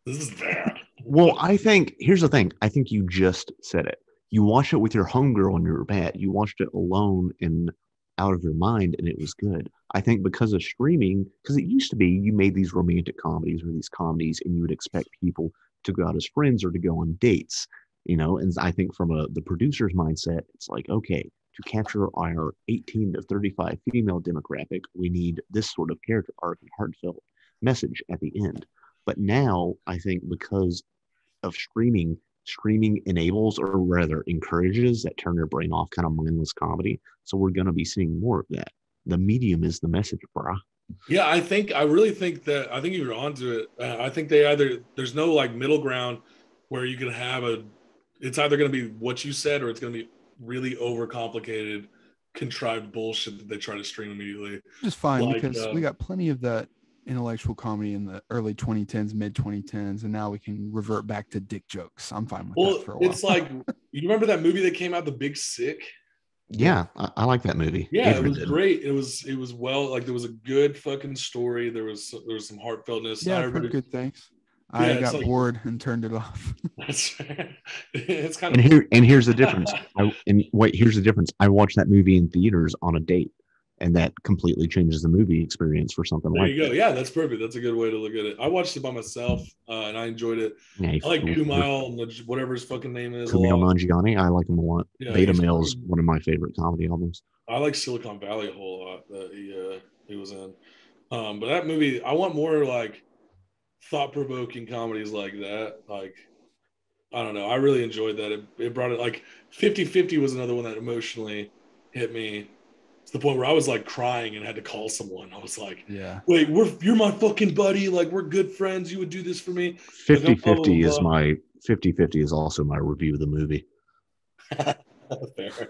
this is bad. Well, I think, here's the thing. I think you just said it. You watched it with your homegirl and you were bad. You watched it alone and out of your mind, and it was good. I think because of streaming, because it used to be you made these romantic comedies or these comedies, and you would expect people to go out as friends or to go on dates, and I think from the producer's mindset, it's like, okay, to capture our 18 to 35 female demographic, we need this sort of character arc and heartfelt message at the end. But now I think because of streaming enables, or rather encourages, that turn your brain off kind of mindless comedy. So we're going to be seeing more of that. The medium is the message, brah. Yeah, I really think you're onto it. I think there's no like middle ground where you can have it's either going to be what you said or it's going to be really overcomplicated, contrived bullshit that they try to stream immediately. Just fine, because we got plenty of that intellectual comedy in the early 2010s, mid 2010s, and now we can revert back to dick jokes. I'm fine with that for a while. It's like, you remember that movie that came out, The Big Sick? Yeah, I like that movie. Yeah, it was great. It was well, like, there was a good fucking story. There was some heartfeltness. Yeah, I've heard good things. I got bored and turned it off. That's right. It's kind of here's the difference. Here's the difference. I watched that movie in theaters on a date, and that completely changes the movie experience for something there like you go. that. Yeah, that's perfect. That's a good way to look at it. I watched it by myself, and I enjoyed it. Yeah, I like Kumail, whatever his fucking name is. Kumail Nanjiani. I like him a lot. Yeah, Beta Male is one of my favorite comedy albums. I like Silicon Valley a whole lot that he was in. But that movie, I want more like thought-provoking comedies like that. Like, I don't know, I really enjoyed that. It brought it, like 50-50 was another one that emotionally hit me to the point where I was like crying and had to call someone. I was like, yeah, wait, you're my fucking buddy, like we're good friends, you would do this for me. 50-50 is my 50-50 is also my review of the movie. Fair.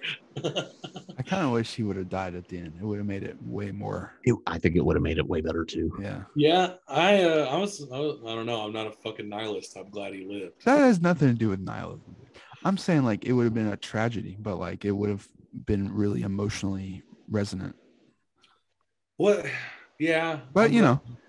I kind of wish he would have died at the end. It would have made it way more. I think it would have made it way better too. Yeah. I don't know. I'm not a fucking nihilist. I'm glad he lived. That has nothing to do with nihilism. I'm saying like it would have been a tragedy, but like it would have been really emotionally resonant. What? Yeah. But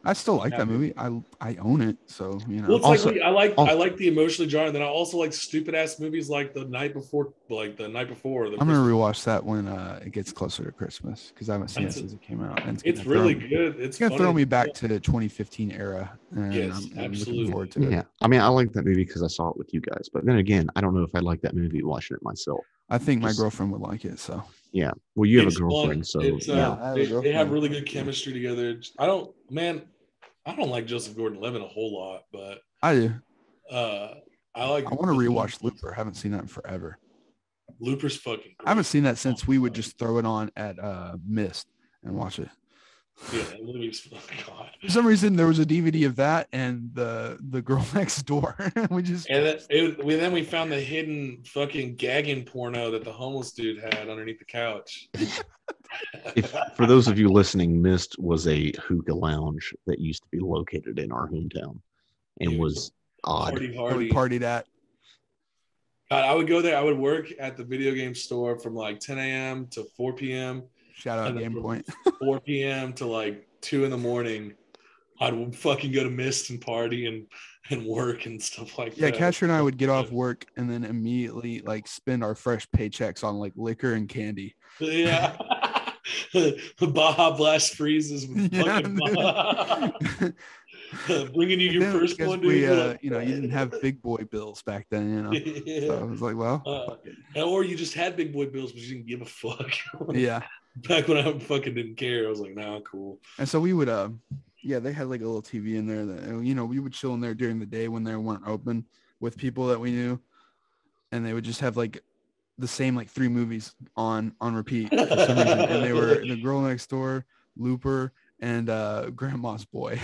I still like that movie. I own it, so Well, it's also, like I like the emotionally jarring. Then I also like stupid ass movies like The Night Before. I'm gonna rewatch that when it gets closer to Christmas, because I haven't seen it since it came out. And it's really good. It's gonna throw me back to the 2015 era. And yes, I'm absolutely. looking forward to it. Yeah, I mean, I like that movie because I saw it with you guys. But then again, I don't know if I like that movie watching it myself. I think my girlfriend would like it. So yeah, well, you have a girlfriend, so they have really good chemistry together. I don't like Joseph Gordon-Levitt a whole lot, but I do. I want to rewatch Looper. I haven't seen that in forever. Looper's fucking great. I haven't seen that since we would just throw it on at Mist and watch it. Yeah, God. For some reason, there was a DVD of that and the Girl Next Door. Then we found the hidden fucking gagging porno that the homeless dude had underneath the couch. For those of you listening, Mist was a hookah lounge that used to be located in our hometown and was odd. We partied at. God, I would go there. I would work at the video game store from like 10 a.m. to 4 p.m. Shout out Game Point. 4 p.m. to like 2 in the morning. I'd fucking go to Mist and party and work and stuff like that. Yeah, Casher and I would get off work and then immediately like spend our fresh paychecks on like liquor and candy. Yeah. Baja Blast freezes with fucking bringing you your first one, dude. You didn't have big boy bills back then, Yeah. So I was like, well. Or you just had big boy bills, but you didn't give a fuck. Yeah. Back when I fucking didn't care, I was like, nah, cool. And so we would, they had like a little TV in there that, we would chill in there during the day when they weren't open with people that we knew. And they would just have like the same like 3 movies on repeat for some reason. And they were The Girl Next Door, Looper, and Grandma's Boy.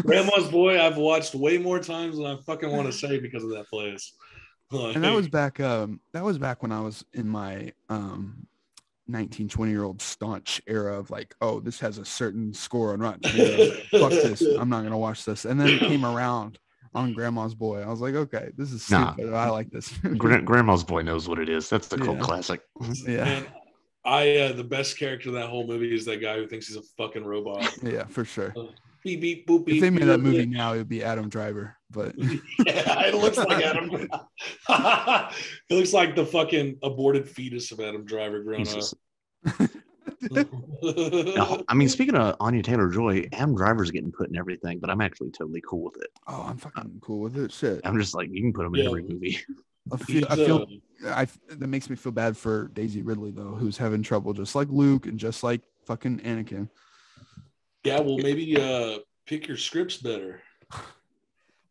Grandma's Boy I've watched way more times than I fucking want to say because of that place. And that was back when I was in my 19, 20-year-old staunch era of like, oh, this has a certain score on Rotten Tomatoes. Fuck this. I'm not gonna watch this. And then it came around on Grandma's Boy. I was like, okay, this is stupid. I like this. Grandma's Boy knows what it is. That's the cult classic. Yeah. The best character in that whole movie is that guy who thinks he's a fucking robot. Yeah, for sure. Beep beep boop beep. If they made that movie now, it would be Adam Driver. But yeah, it looks like Adam. It looks like the fucking aborted fetus of Adam Driver grown up. No, I mean, speaking of Anya Taylor-Joy, Adam Driver's getting put in everything, but I'm actually totally cool with it. Oh, I'm fucking cool with it. Shit. I'm just like, you can put him in every movie. That makes me feel bad for Daisy Ridley though, who's having trouble just like Luke and just like fucking Anakin. Yeah, well, maybe pick your scripts better.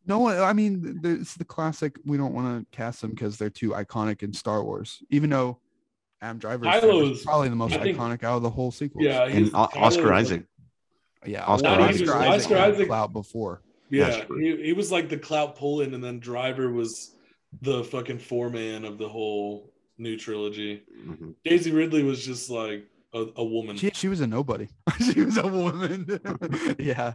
No, I mean, it's the classic. We don't want to cast them because they're too iconic in Star Wars, even though Adam Driver is probably the most iconic out of the whole sequel. Yeah, and Oscar Isaac. Yeah, Oscar Isaac clout before. Yeah, he was like the clout pulling, and then Driver was the fucking foreman of the whole new trilogy. Mm-hmm. Daisy Ridley was just like a woman. She was a nobody. She was a woman. Yeah.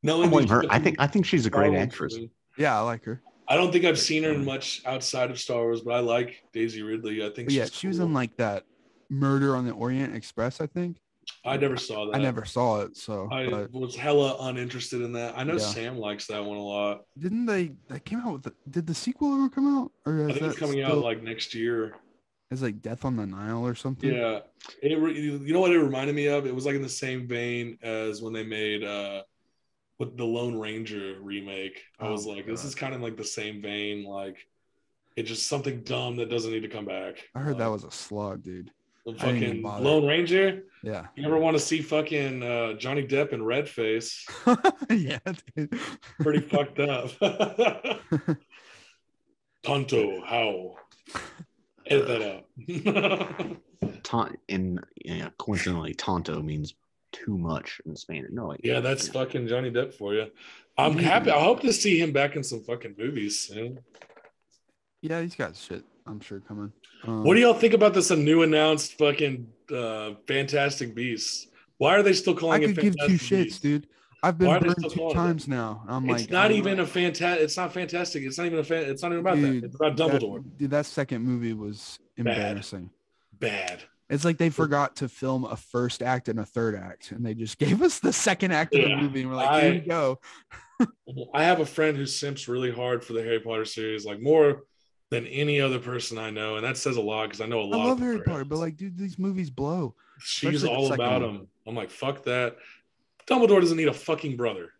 No, I think she's a great actress. Yeah, I like her. I don't think I've seen her in much outside of Star Wars, but I like Daisy Ridley. I think she was in like that Murder on the Orient Express, I think. I never saw that. I never saw it, so I was hella uninterested in that. I know Sam likes that one a lot. Didn't they came out with did the sequel ever come out? Or I think it's coming out like next year. It's like Death on the Nile or something. Yeah. You know what it reminded me of? It was like in the same vein as when they made with the Lone Ranger remake. I was like, this is kind of like the same vein. Like, it's just something dumb that doesn't need to come back. I heard that was a slug, dude. The fucking Lone Ranger. Yeah. You ever want to see fucking Johnny Depp in red face? Yeah, dude. Pretty fucked up. Tonto, how? Edit that out. Coincidentally, Tonto means too much in Spanish. No, that's fucking Johnny Depp for you. I'm happy. I hope to see him back in some fucking movies soon. Yeah, he's got shit, I'm sure, coming. What do y'all think about this new announced fucking Fantastic Beasts? Why are they still calling it Fantastic Beasts? I could give two shits, dude. I've been burned 2 times now. It's not even a fantastic. It's not fantastic. It's not even it's not even about that. It's about Dumbledore. That second movie was embarrassing. Bad. It's like they forgot to film a first act and a third act, and they just gave us the second act of the movie, and we're like, here you go. I have a friend who simps really hard for the Harry Potter series, like more than any other person I know, and that says a lot because I know a lot. I love Harry Potter, but like, dude, these movies blow. She's all about them. I'm like, fuck that. Dumbledore doesn't need a fucking brother.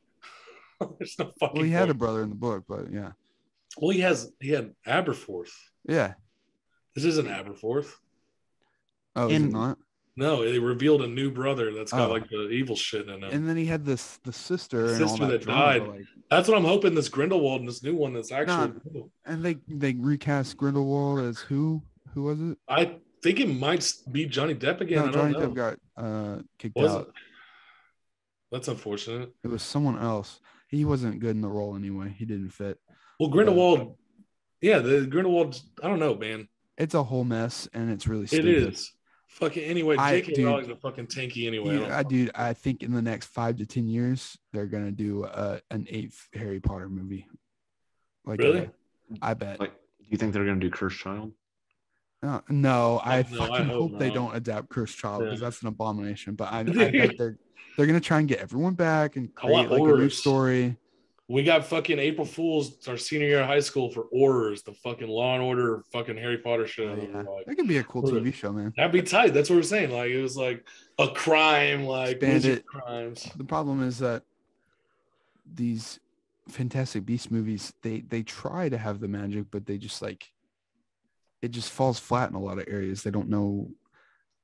There's no fucking. Well, he had a brother in the book, but yeah. Well, he had Aberforth. Yeah. This isn't Aberforth. Oh, is it not? No, they revealed a new brother that's got like the evil shit in him. And then he had the sister and all that died. Like, that's what I'm hoping. This Grindelwald and this new one that's actually. And they recast Grindelwald as who? Who was it? I think it might be Johnny Depp again. No, Johnny Depp got kicked out. That's unfortunate. It was someone else. He wasn't good in the role anyway. He didn't fit. Well, Grindelwald, the Grindelwald, I don't know, man. It's a whole mess, and it's really stupid. It is. Fucking anyway, J.K. Rowling's a fucking tanky anyway. Yeah, I think in the next 5 to 10 years, they're going to do an 8th Harry Potter movie. Like, really? I bet. Like, do you think they're going to do Cursed Child? No, I hope they don't adapt Cursed Child because that's an abomination. But I bet they're gonna try and get everyone back and create like a new story. We got fucking April Fools our senior year of high school for Horrors, the fucking Law and Order fucking Harry Potter show. Yeah. That could be a cool TV show, man. That'd be tight. That's what we're saying. Like it was like a crime, like crimes. The problem is that these Fantastic Beasts movies, they try to have the magic, but they just like it just falls flat in a lot of areas. They don't know.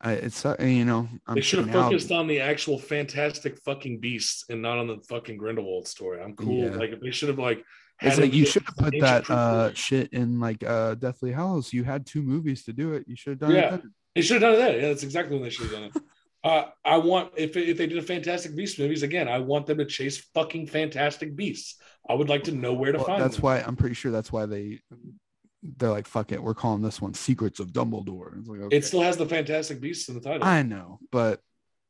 They should have focused on the actual Fantastic fucking Beasts and not on the fucking Grindelwald story. I'm cool. Yeah. Like they should have like. You should have put that shit in like Deathly Hallows. You had 2 movies to do it. You should have done it. Then. They should have done that. Yeah, that's exactly when they should have done it. I want if they did a Fantastic Beasts movies again, I want them to chase fucking Fantastic Beasts. I would like to know where to find them. That's why I'm pretty sure that's why they're like, fuck it, we're calling this one Secrets of Dumbledore. It's like, okay. It still has the Fantastic Beasts in the title. I know, but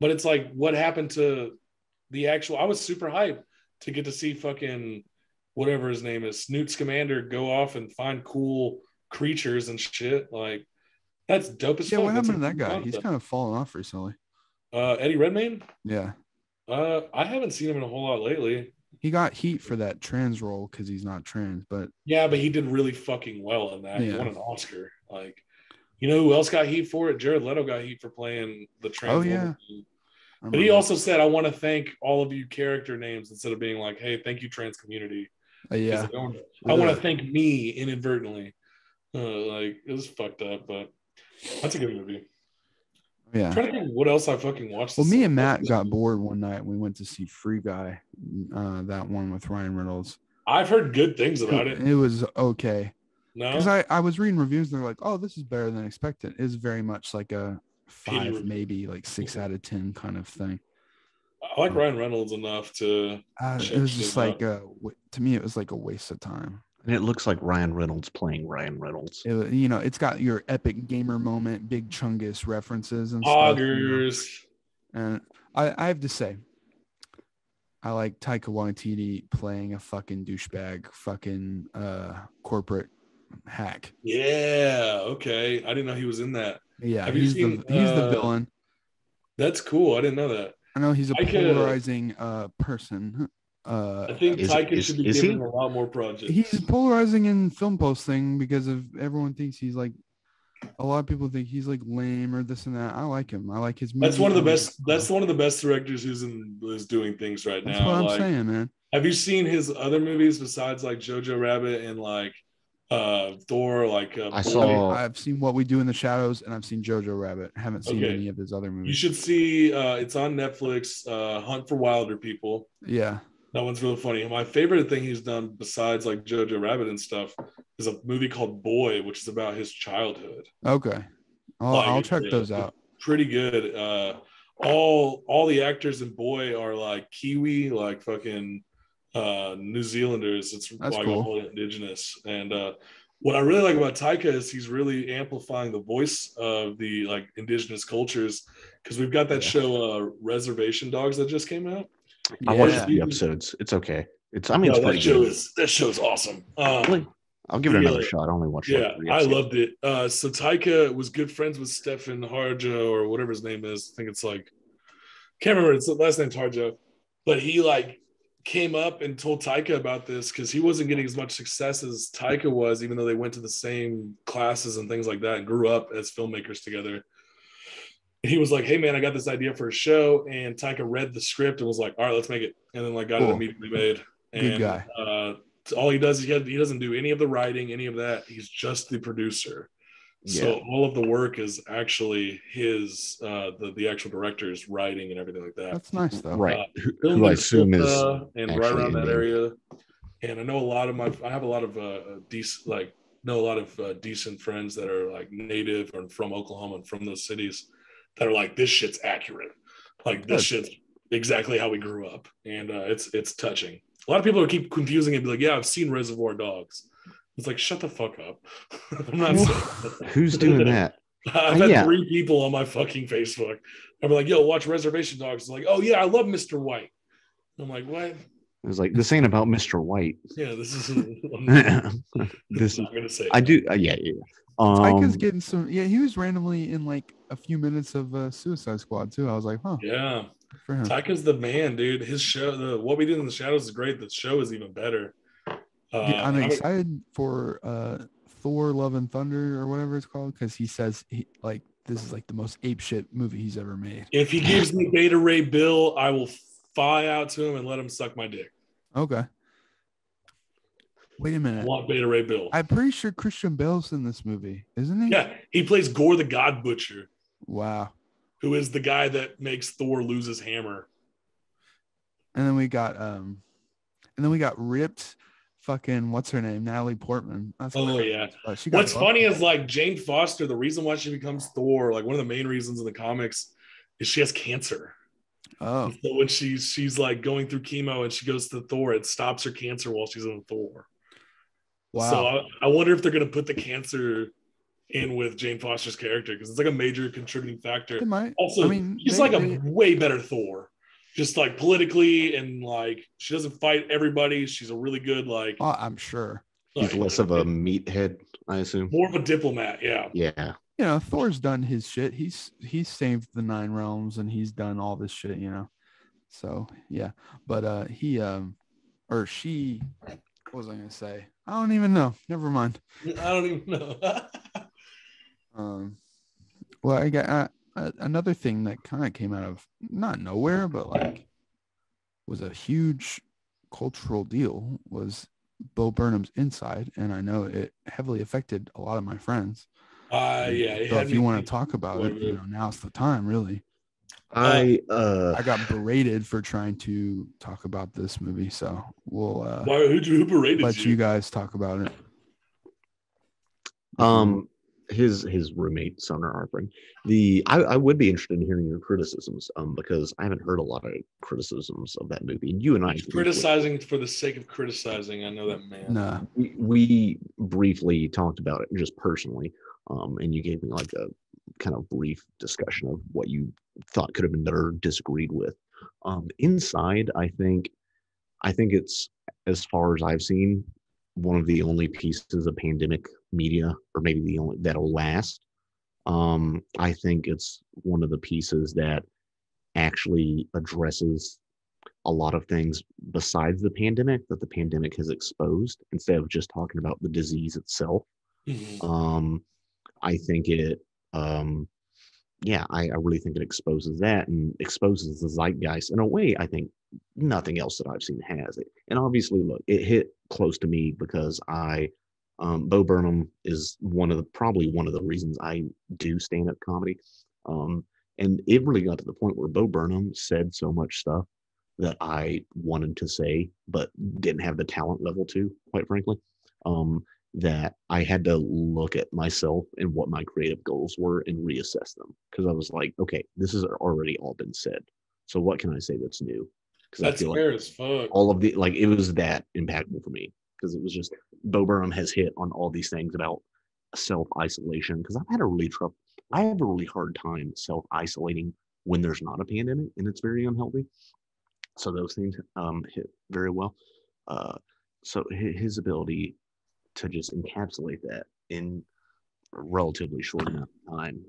it's like, what happened to the actual? I was super hyped to get to see fucking whatever his name is, Snoot Scamander, go off and find cool creatures and shit. Like, That's dope as fuck. What happened to that That's guy? concept. He's kind of fallen off recently. Eddie Redmayne? Yeah. I haven't seen him in a whole lot lately. He got heat for that trans role because he's not trans, but yeah, but he did really fucking well in that. Yeah. He won an Oscar. Like, you know who else got heat for it? Jared Leto got heat for playing the trans woman. But he also said, I want to thank all of you character names instead of being like, hey, thank you, trans community. Yeah. I want to thank me inadvertently. Like, it was fucked up, but that's a good movie. Yeah. I'm trying to think what else I fucking watched. Well, me and Matt got bored one night. We went to see Free Guy, that one with Ryan Reynolds. I've heard good things about it. It was okay. No, because I was reading reviews. They're like, "Oh, this is better than expected." It's very much like a 5, maybe like 6 out of 10 kind of thing. I like Ryan Reynolds enough to. It was just like to me, it was like a waste of time. And it looks like Ryan Reynolds playing Ryan Reynolds. It's got your epic gamer moment, big Chungus references and Augers. stuff. And I have to say, I like Taika Waititi playing a fucking douchebag, fucking corporate hack. Yeah. Okay. I didn't know he was in that. Yeah. He's the villain. That's cool. I didn't know that. I know he's a polarizing person. I think Taika should be given a lot more projects. He's polarizing in film posting because of everyone thinks he's like, a lot of people think he's like lame or this and that. I like him. I like his movie. That's one of the best. That's one of the best directors who's doing things right now. That's what I'm saying, man. Have you seen his other movies besides like Jojo Rabbit and like Thor? Like I've seen What We Do in the Shadows and I've seen Jojo Rabbit. I haven't seen any of his other movies. You should see. It's on Netflix. Hunt for Wilder People. Yeah. That one's really funny. My favorite thing he's done besides like Jojo Rabbit and stuff is a movie called Boy, which is about his childhood. Okay. I'll check those out. Pretty good. All the actors in Boy are like Kiwi, like fucking New Zealanders. That's like cool. All indigenous. And what I really like about Taika is he's really amplifying the voice of the like indigenous cultures, because we've got that show Reservation Dogs that just came out. I watched a few episodes. It's okay. It's pretty good. That show's awesome. Really? I'll give it another shot. I only watched I loved it. So Taika was good friends with Stefan Harjo or whatever his name is. I think it's like, can't remember. It's the last name's Harjo, but he like came up and told Taika about this because he wasn't getting as much success as Taika was, even though they went to the same classes and things like that and grew up as filmmakers together. He was like, hey man, I got this idea for a show, and Taika read the script and was like, all right, let's make it, and then like got it immediately made. Good guy. All he does, he doesn't do any of the writing, any of that. He's just the producer. So all of the work is actually his, the actual director's writing and everything like that. That's nice though. Right. Who I assume is and right around that area. And I know I have a lot of decent friends that are like native or from Oklahoma and from those cities that are like, this shit's accurate. Like this shit's exactly how we grew up. And it's touching. A lot of people keep confusing it and be like, yeah, I've seen Reservoir Dogs. It's like, shut the fuck up. I'm not saying that. Who's doing that? I've had 3 people on my fucking Facebook. I'm like, yo, watch Reservation Dogs. It's like, oh yeah, I love Mr. White. I'm like, what? I was like, this ain't about Mr. White. Yeah, this is. I'm gonna say. I do. Yeah. Taika's getting some. Yeah, he was randomly in like a few minutes of Suicide Squad too. I was like, huh. Yeah. Taika's the man, dude. His show, What We Did in the Shadows, is great. The show is even better. I'm excited for Thor: Love and Thunder or whatever it's called, because he says this is like the most apeshit movie he's ever made. If he gives me Beta Ray Bill, I will fly out to him and let him suck my dick. Okay. Wait a minute. I want Beta Ray Bill. I'm pretty sure Christian Bale's in this movie, isn't he? Yeah, he plays Gore the God Butcher. Wow. Who is the guy that makes Thor lose his hammer. And then we got ripped. Fucking what's her name? Natalie Portman. Yeah. What's funny is like Jane Foster, the reason why she becomes Thor, like one of the main reasons in the comics is she has cancer. Oh. And so when she's like going through chemo and she goes to Thor, it stops her cancer while she's in Thor. Wow. So I wonder if they're gonna put the cancer in with Jane Foster's character, because it's like a major contributing factor. It might. Also, I mean, she's like a way better Thor. Just like politically, and like she doesn't fight everybody. She's a really good I'm sure. He's less of a meathead, I assume. More of a diplomat, yeah. Yeah. you know, Thor's done his shit. He's saved the 9 realms and he's done all this shit, you know. So yeah, but he or she, what was I gonna say? I don't even know. Never mind. I don't even know. Well, I got another thing that kind of came out of not nowhere, but like was a huge cultural deal was Bo Burnham's Inside, and I know it heavily affected a lot of my friends. Yeah. So if you want to talk about it, you know, now's the time, really. I got berated for trying to talk about this movie, so we'll who berated let you guys talk about it. His roommate Sumner Harper. I would be interested in hearing your criticisms, because I haven't heard a lot of criticisms of that movie. And you and I criticizing for the sake of criticizing. I know that, man. Nah. We briefly talked about it just personally, and you gave me like a kind of brief discussion of what you thought could have been better, disagreed with. Inside, I think it's, as far as I've seen, one of the only pieces of pandemic media, or maybe the only that'll last. I think it's one of the pieces that actually addresses a lot of things besides the pandemic that the pandemic has exposed, instead of just talking about the disease itself. Mm-hmm. I think it, I really think it exposes that and exposes the zeitgeist in a way I think nothing else that I've seen has it. And obviously, look, it hit close to me because Bo Burnham is probably one of the reasons I do stand-up comedy. And it really got to the point where Bo Burnham said so much stuff that I wanted to say, but didn't have the talent level to, quite frankly. That I had to look at myself and what my creative goals were and reassess them, because I was like, okay, this has already all been said. So what can I say that's new? Because that's fair as fuck. All of it was that impactful for me, because it was just Bo Burnham has hit on all these things about self-isolation. Because I have a really hard time self-isolating when there's not a pandemic and it's very unhealthy. So those things hit very well. So his ability to just encapsulate that in a relatively short amount of time,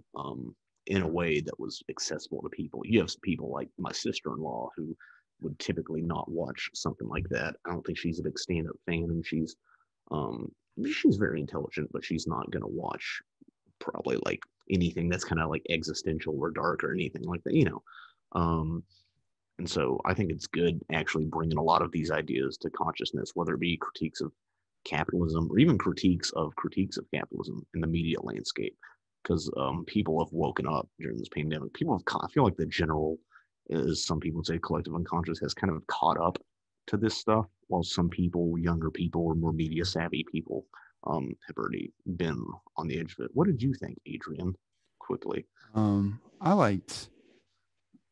in a way that was accessible to people. You have people like my sister-in-law who would typically not watch something like that. I don't think she's a big stand-up fan, and she's very intelligent, but she's not going to watch probably like anything that's kind of like existential or dark or anything like that, you know. And so I think it's good actually bringing a lot of these ideas to consciousness, whether it be critiques of capitalism or even critiques of capitalism in the media landscape, because people have woken up during this pandemic. I feel like the general, as some people say, collective unconscious has kind of caught up to this stuff, while some people, younger people or more media savvy people, have already been on the edge of it. What did you think, Adrian? Quickly. I liked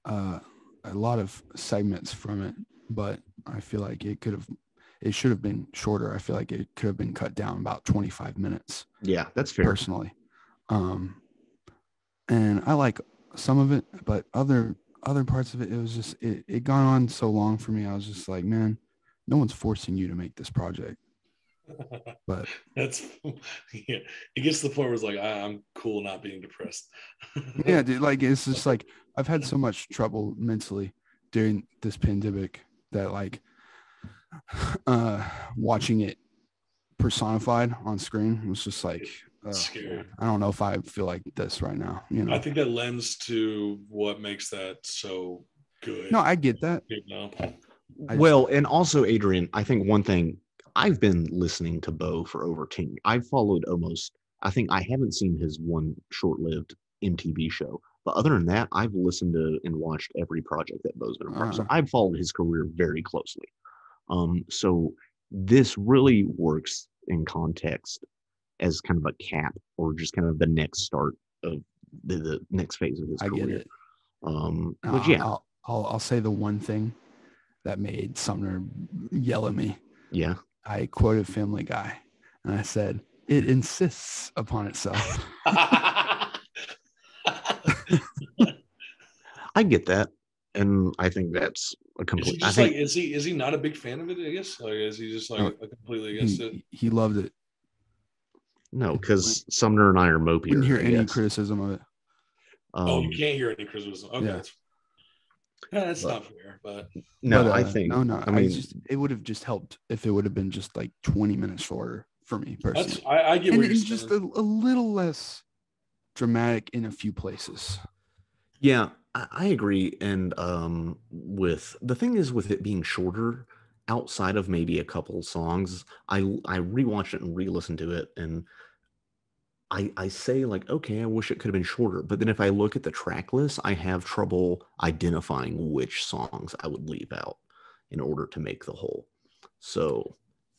a lot of segments from it, but I feel like it should have been shorter. I feel like it could have been cut down about 25 minutes. Yeah, that's fair. Personally. And I like some of it, but other parts of it, it was just, it gone on so long for me. I was just like, man, no one's forcing you to make this project. But that's, yeah, it gets to the point where it's like, I'm cool not being depressed. Yeah, dude, like, it's just like, I've had so much trouble mentally during this pandemic that like watching it personified on screen was just like, scary. I don't know if I feel like this right now, you know. I think that lends to what makes that so good. No, I get that. You know? Well, and also, Adrian, I think one thing, I've been listening to Bo for over 10 years. I've followed I think I haven't seen his one short-lived MTV show, but other than that, I've listened to and watched every project that Bo's been a part of. So I've followed his career very closely. So this really works in context as kind of a cap, or just kind of the next start of the next phase of his career. I get it. But yeah, I'll say the one thing that made Sumner yell at me. Yeah. I quoted Family Guy, and I said, "It insists upon itself." I get that, and I think that's a complete. Is he not a big fan of it? I guess, like, is he just like completely against it? He loved it. No, because Sumner and I are mopier. Didn't hear any criticism of it. You can't hear any criticism. Okay. Yeah. That's not fair, but no, I think no. I mean, it would have just helped if it would have been just like 20 minutes shorter for me personally. I get what you're saying. Just a little less dramatic in a few places. Yeah, I agree. And with the thing is, with it being shorter, outside of maybe a couple songs, I rewatched it and re-listened to it, and I say like, okay, I wish it could have been shorter. But then if I look at the track list, I have trouble identifying which songs I would leave out in order to make the whole. So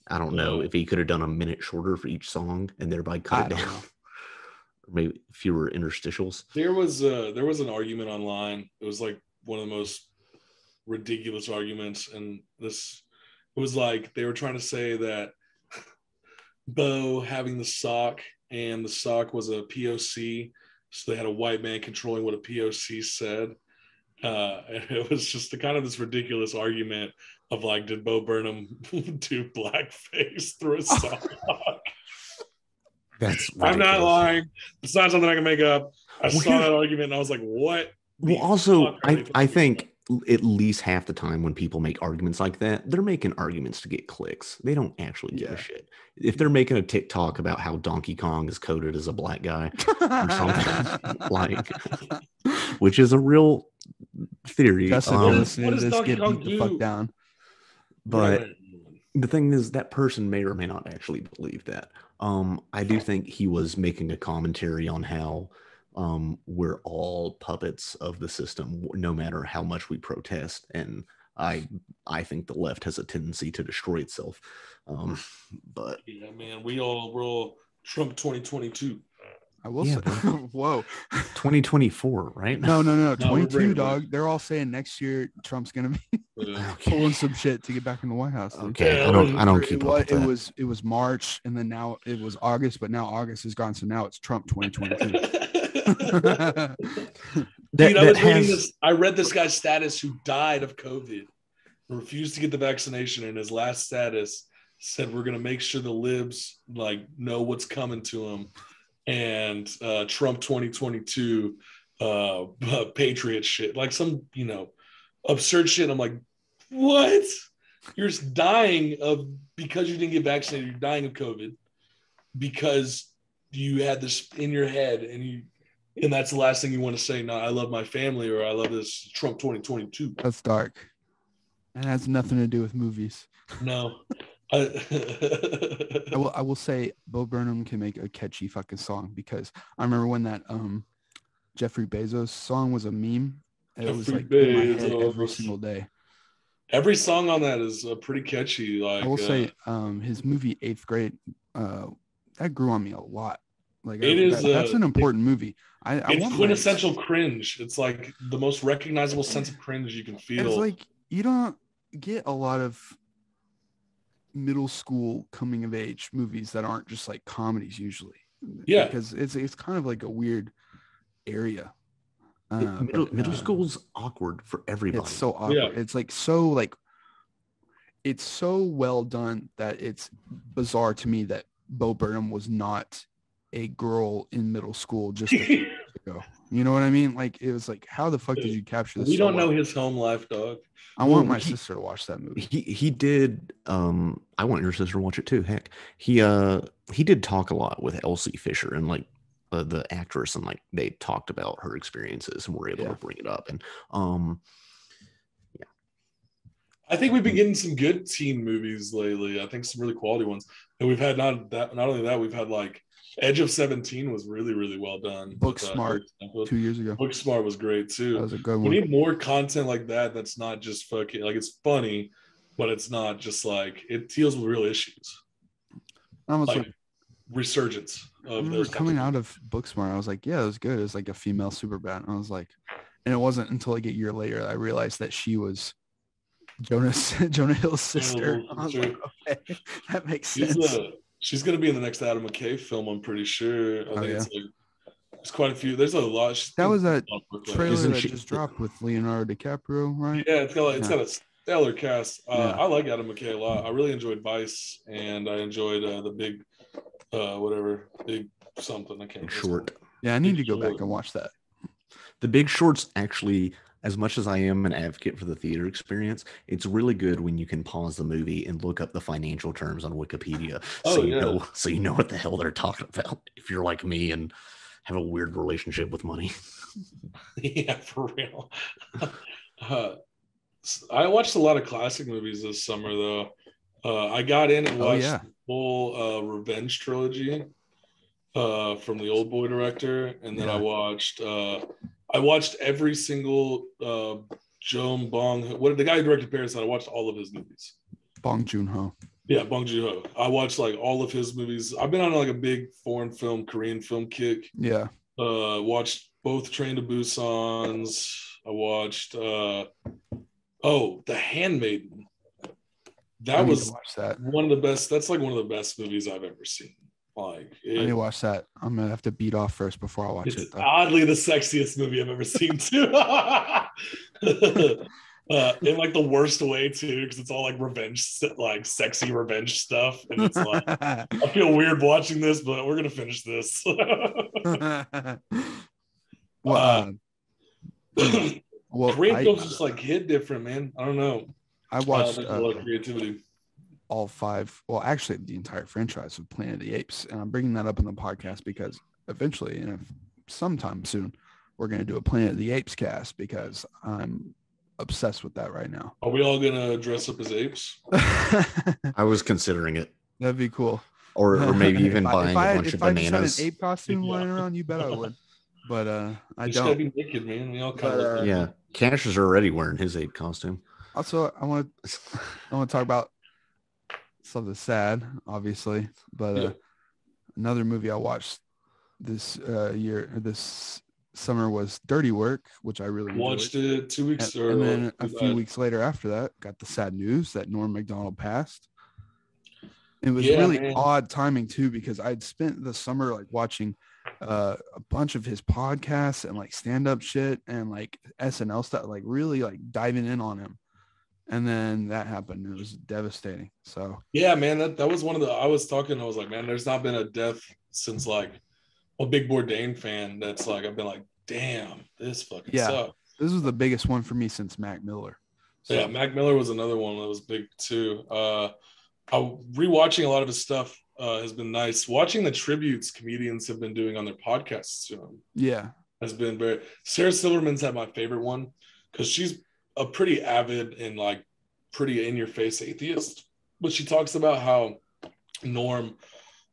I don't know if he could have done a minute shorter for each song and thereby cut it down. Or maybe fewer interstitials. There was an argument online. It was like one of the most ridiculous arguments, and it was like they were trying to say that Bo having the sock, and the sock was a POC, so they had a white man controlling what a POC said. And it was just the kind of this ridiculous argument of like, did Bo Burnham do blackface through a sock? That's ridiculous. I'm not lying. It's not something I can make up. I saw that argument and I was like, what? Well, also, I think at least half the time when people make arguments like that, they're making arguments to get clicks. They don't actually give a shit. If they're making a TikTok about how Donkey Kong is coded as a black guy or something, like, which is a real theory. What does Donkey Kong do? The fuck down. But the thing is, that person may or may not actually believe that. I do think he was making a commentary on how we're all puppets of the system, no matter how much we protest. And I think the left has a tendency to destroy itself. But yeah, man, we're all Trump 2022. I will say, whoa, 2024, right? No, 22, dog. They're all saying next year Trump's gonna be pulling some shit to get back in the White House. Okay, I don't keep up with that. It was March, and then now it was August, but now August is gone, so now it's Trump 2022. Dude, I read this guy's status who died of COVID, refused to get the vaccination, and his last status said, "We're gonna make sure the libs like know what's coming to them." And Trump 2022 patriot shit, like some absurd shit. I'm like, what? You're dying because you didn't get vaccinated. You're dying of COVID because you had this in your head, and that's the last thing you want to say. No, I love my family, or I love this Trump 2022. That's dark. It has nothing to do with movies. No. I will say Bo Burnham can make a catchy fucking song, because I remember when that Jeffrey Bezos song was a meme. It was like in my head every single day. Every song on that is pretty catchy. Like I will say, his movie 8th Grade, that grew on me a lot. Like that's an important movie. It's quintessential cringe. It's like the most recognizable sense of cringe you can feel. It's like you don't get a lot of middle school coming of age movies that aren't just like comedies usually. Yeah, because it's kind of like a weird area. Middle school's awkward for everybody. It's so awkward. Yeah. It's like it's so well done that it's bizarre to me that Bo Burnham was not a girl in middle school just a few years ago. You know what I mean? Like, it was like, how the fuck did you capture this? We don't know his home life, dog. I want my sister to watch that movie. He did. I want your sister to watch it too. Heck, he did talk a lot with Elsie Fisher and like the actress, and like they talked about her experiences and were able to bring it up. And I think we've been getting some good teen movies lately. I think some really quality ones. And we've had not only that, we've had like Edge of 17 was really, really well done. Booksmart 2 years ago. Booksmart was great too. That was a good one. We need more content like that. That's not just fucking like, it's funny, but it's not just like, it deals with real issues. Like resurgence of those coming out of Booksmart. I was like, yeah, it was good. It was like a female Superbad. And I was like, and it wasn't until like a year later that I realized that she was Jonah Hill's sister. I was like, okay, that makes sense. She's going to be in the next Adam McKay film, I'm pretty sure. I think it's like, there's quite a few. There's a lot. That was that trailer that just dropped with Leonardo DiCaprio, right? Yeah, it's got a stellar cast. I like Adam McKay a lot. I really enjoyed Vice, and I enjoyed the big whatever, big something. I can't remember. Short. Yeah, I need to go back and watch that. The Big Short's actually, as much as I am an advocate for the theater experience, it's really good when you can pause the movie and look up the financial terms on Wikipedia, so you know what the hell they're talking about. If you're like me and have a weird relationship with money. Yeah, for real. I watched a lot of classic movies this summer, though. I got in and watched the whole Revenge trilogy from the Old Boy director, and then I watched every single Joan Bong. The guy who directed Parasite? I watched all of his movies. Bong Joon-ho. Yeah, Bong Joon-ho. I watched like all of his movies. I've been on like a big foreign film, Korean film kick. Yeah. Watched both Train to Busan's. I watched The Handmaiden. That was one of the best. That's like one of the best movies I've ever seen. Like, I need to watch that. I'm gonna have to beat off first before I watch it. Though. Oddly, the sexiest movie I've ever seen too. In like the worst way too, because it's all like revenge, like sexy revenge stuff, and it's like I feel weird watching this, but we're gonna finish this. Well, Korean films just like hit different, man. I don't know. I watched a lot of creativity. All 5, well, actually the entire franchise of Planet of the Apes, and I'm bringing that up in the podcast because eventually, and sometime soon, we're going to do a Planet of the Apes cast because I'm obsessed with that right now. Are we all going to dress up as apes? I was considering it. That'd be cool. Or maybe even buying a bunch of bananas. If I just had an ape costume lying around, you bet I would. But I don't. Gotta be naked, man. We all kind of yeah. Cash is already wearing his ape costume. Also, I want to talk about something sad, obviously, but another movie I watched this summer was Dirty Work, which I really watched it 2 weeks and then a few weeks later after that got the sad news that Norm Macdonald passed. It was really odd timing too, because I'd spent the summer like watching a bunch of his podcasts and like stand-up shit and like SNL stuff, like really like diving in on him. And then that happened. It was devastating. So yeah, man, that was one of the. I was like, man, there's not been a death since like a Big Bourdain fan. That's like I've been like, damn, this fucking sucks. This was the biggest one for me since Mac Miller. So. Yeah, Mac Miller was another one that was big too. Rewatching a lot of his stuff has been nice. Watching the tributes comedians have been doing on their podcasts to him. Yeah, has been very. Sarah Silverman's had my favorite one because she's a pretty avid and like pretty in-your-face atheist, but she talks about how Norm,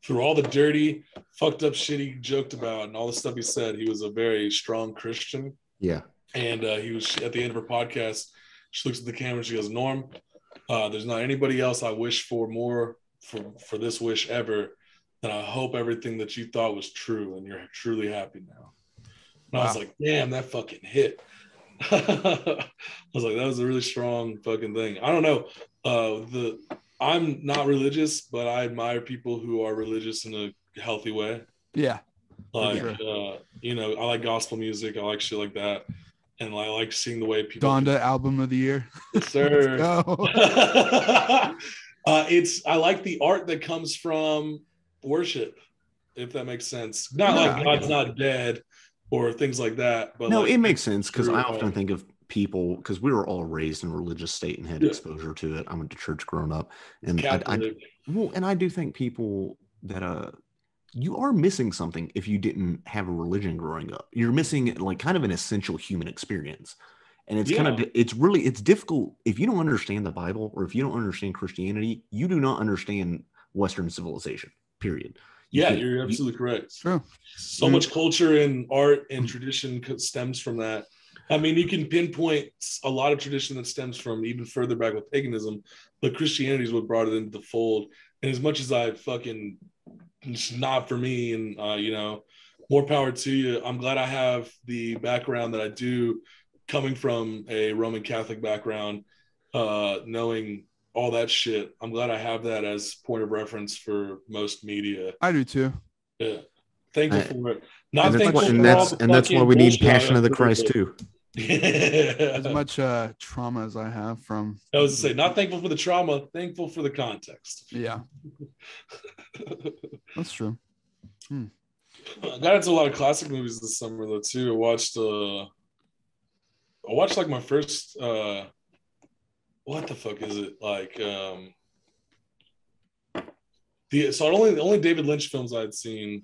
through all the dirty, fucked up shit he joked about and all the stuff he said, he was a very strong Christian. Yeah. And he was at the end of her podcast, she looks at the camera and she goes, Norm, there's not anybody else I wish for more for this wish ever than I hope everything that you thought was true and you're truly happy now. And I was like, damn, that fucking hit. I was like, that was a really strong fucking thing. I don't know. I'm not religious, but I admire people who are religious in a healthy way. Yeah. Like, I like gospel music. I like shit like that. And I like seeing the way people. Donda album of the year. Yes, sir. I like the art that comes from worship, if that makes sense. Not like God's not dead or things like that. But no, it makes sense because I often think of people, because we were all raised in a religious state and had exposure to it. I went to church growing up, and I do think people that you are missing something if you didn't have a religion growing up. You're missing like kind of an essential human experience, and it's difficult if you don't understand the Bible or if you don't understand Christianity. You do not understand Western civilization. Period. You're absolutely correct. True. So much culture and art and tradition stems from that. I mean, you can pinpoint a lot of tradition that stems from even further back with paganism, but Christianity is what brought it into the fold. And as much as I fucking, it's not for me, and more power to you. I'm glad I have the background that I do, coming from a Roman Catholic background, knowing all that shit. I'm glad I have that as point of reference for most media. I do too. Yeah. Thankful for it. And that's why we need Passion of the Christ too. As much trauma as I have from. I was to say, not thankful for the trauma, thankful for the context. Yeah, that's true. I got into a lot of classic movies this summer though too. I watched like my first what the fuck is it? Like the only David Lynch films I had seen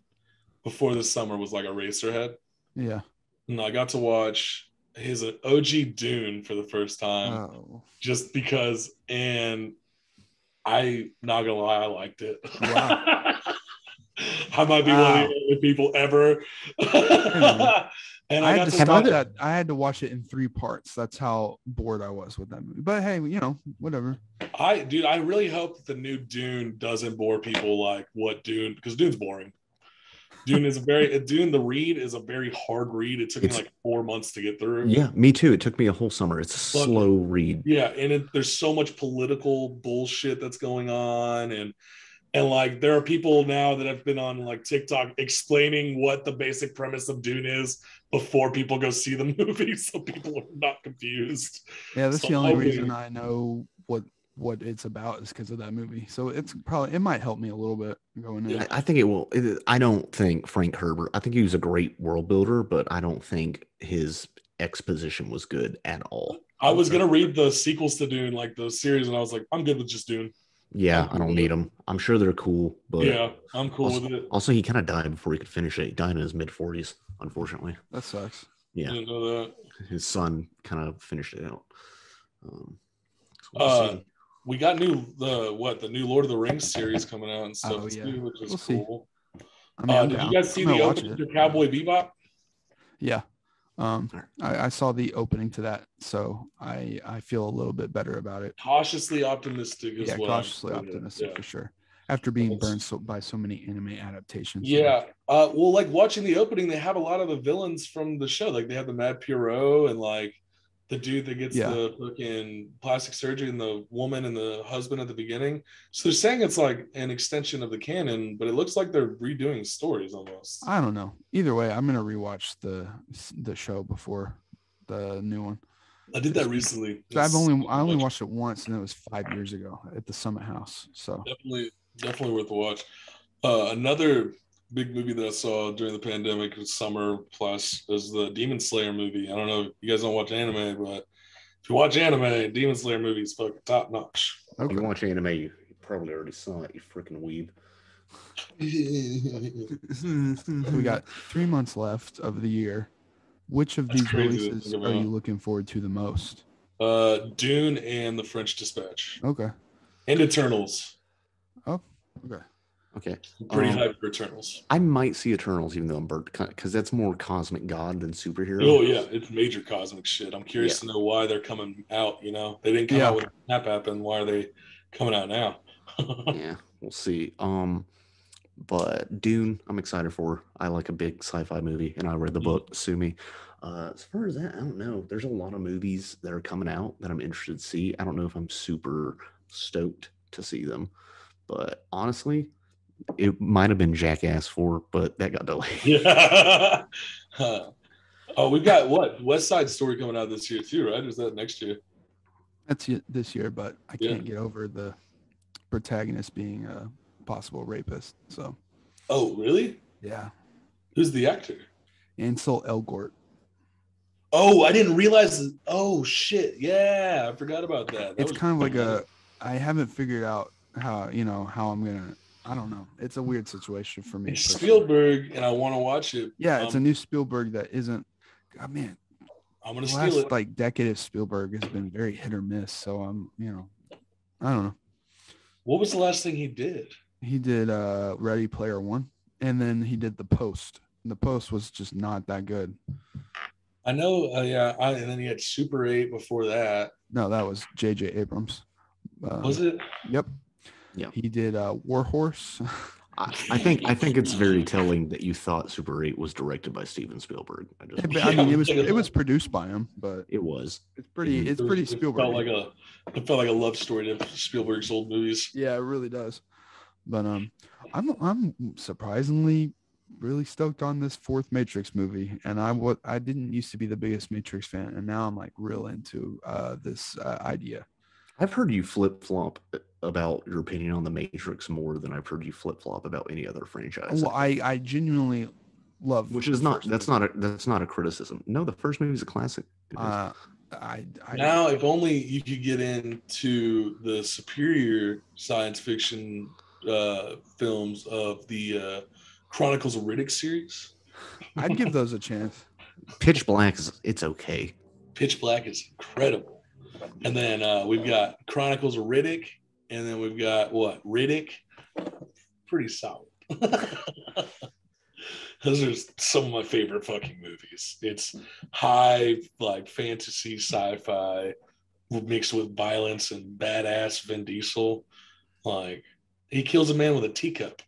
before this summer was like Eraserhead. Yeah. And I got to watch his OG Dune for the first time just because, and I not gonna lie, I liked it. Wow. I might be one of the only people ever. And I had to stop that. I had to watch it in 3 parts. That's how bored I was with that movie. But hey, whatever. I really hope that the new Dune doesn't bore people like what Dune, because Dune's boring. Dune the read is a very hard read. It took me like 4 months to get through. Yeah, me too. It took me a whole summer. It's a slow read. Yeah, and there's so much political bullshit that's going on, and like there are people now that have been on like TikTok explaining what the basic premise of Dune is before people go see the movie, so people are not confused. Yeah, that's the only reason I know what it's about is because of that movie. So it might help me a little bit going in. I think it will. I don't think Frank Herbert. I think he was a great world builder, but I don't think his exposition was good at all. I was gonna read the sequels to Dune, like the series, and I was like, I'm good with just Dune. Yeah, I don't need them. I'm sure they're cool, but yeah, I'm cool with it. Also, he kind of died before he could finish it. He died in his mid-40s, unfortunately. That sucks. Yeah, I didn't know that. His son kind of finished it out. We got the new Lord of the Rings series coming out and stuff too, which is cool. Did you guys see the opening to Cowboy Bebop? Yeah. I saw the opening to that, so I feel a little bit better about it. Cautiously optimistic as well. Yeah, cautiously optimistic for sure. After being burned by so many anime adaptations. Yeah. Well, like watching the opening, they have a lot of the villains from the show. Like they have the Mad Pierrot and like the dude that gets the fucking plastic surgery and the woman and the husband at the beginning. So they're saying it's like an extension of the canon, but it looks like they're redoing stories almost. I don't know. Either way, I'm gonna rewatch the show before the new one. I did that recently. I only watched it once, and it was 5 years ago at the Summit House. So definitely worth a watch. Another big movie that I saw during the pandemic summer plus is the Demon Slayer movie. I don't know if you guys don't watch anime, but if you watch anime, Demon Slayer movie is fucking top notch. Okay. If you watch anime, you probably already saw it, you freaking weeb. We got 3 months left of the year. Which of these releases are you looking forward to the most? Dune and The French Dispatch. Okay. And Eternals. Oh, okay. Okay. Pretty hyped for Eternals. I might see Eternals even though I'm burnt, because that's more cosmic god than superhero. Oh yeah, it's major cosmic shit. I'm curious to know why they're coming out. They didn't come out with a snap happen. Why are they coming out now? Yeah, we'll see. But Dune, I'm excited for. I like a big sci-fi movie, and I read the book. Sue me. As far as that, I don't know. There's a lot of movies that are coming out that I'm interested to see. I don't know if I'm super stoked to see them, but honestly, it might have been Jackass 4, but that got delayed. Yeah. We've got West Side Story coming out this year too, right? Or is that next year? That's this year, but I can't get over the protagonist being a possible rapist. So. Oh, really? Yeah. Who's the actor? Ansel Elgort. Oh, I didn't realize. Oh shit! Yeah, I forgot about that. It's kind of like I haven't figured out how I'm gonna. I don't know. It's a weird situation for me. It's Spielberg, and I want to watch it. Yeah, it's a new Spielberg that isn't. God, man, I'm gonna steal it. Like decade of Spielberg has been very hit or miss. So I don't know. What was the last thing he did? He did Ready Player One, and then he did The Post. And The Post was just not that good. I know. And then he had Super 8 before that. No, that was J.J. Abrams. Was it? Yep. Yeah. He did War Horse. I think it's very telling that you thought Super 8 was directed by Steven Spielberg. I mean, it was produced by him, but it was. It's pretty Spielberg. It felt like a love story to Spielberg's old movies. Yeah, it really does. But I'm surprisingly really stoked on this fourth Matrix movie, and I didn't used to be the biggest Matrix fan, and now I'm like real into this idea. I've heard you flip flop about your opinion on the Matrix more than I've heard you flip flop about any other franchise. Well, I genuinely love, which is not that's not a criticism. No, the first movie is a classic. Now, if only you could get into the superior science fiction films of the Chronicles of Riddick series. I'd give those a chance. Pitch Black it's okay. Pitch Black is incredible. And then we've got Chronicles of Riddick, and then we've got Riddick. Pretty solid. Those are some of my favorite fucking movies. It's high, like fantasy, sci-fi, mixed with violence and badass Vin Diesel. Like, he kills a man with a teacup.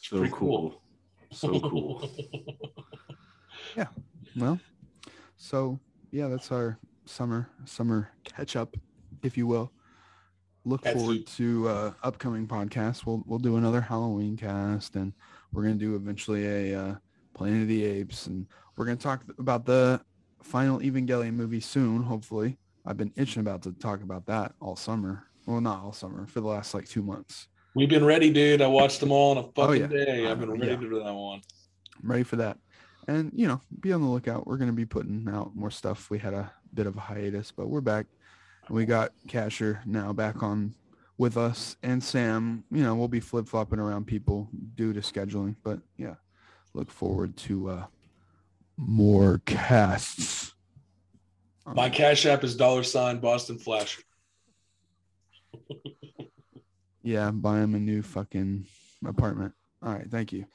So cool. So cool. Yeah. Well, so yeah, that's our summer catch up, if you will. Look forward to upcoming podcasts. We'll do another Halloween cast, and we're gonna do eventually a Planet of the Apes, and we're gonna talk about the final Evangelion movie soon. Hopefully, I've been itching about to talk about that all summer. Well, not all summer, for the last like 2 months. We've been ready, dude. I watched them all in a fucking day. I've been ready to do that one. I'm ready for that. And, be on the lookout. We're going to be putting out more stuff. We had a bit of a hiatus, but we're back. We got Casher now back on with us, and Sam. We'll be flip-flopping around people due to scheduling. But, yeah, look forward to more casts. My Cash App is $ Boston Flasher. Yeah, buy him a new fucking apartment. All right, thank you.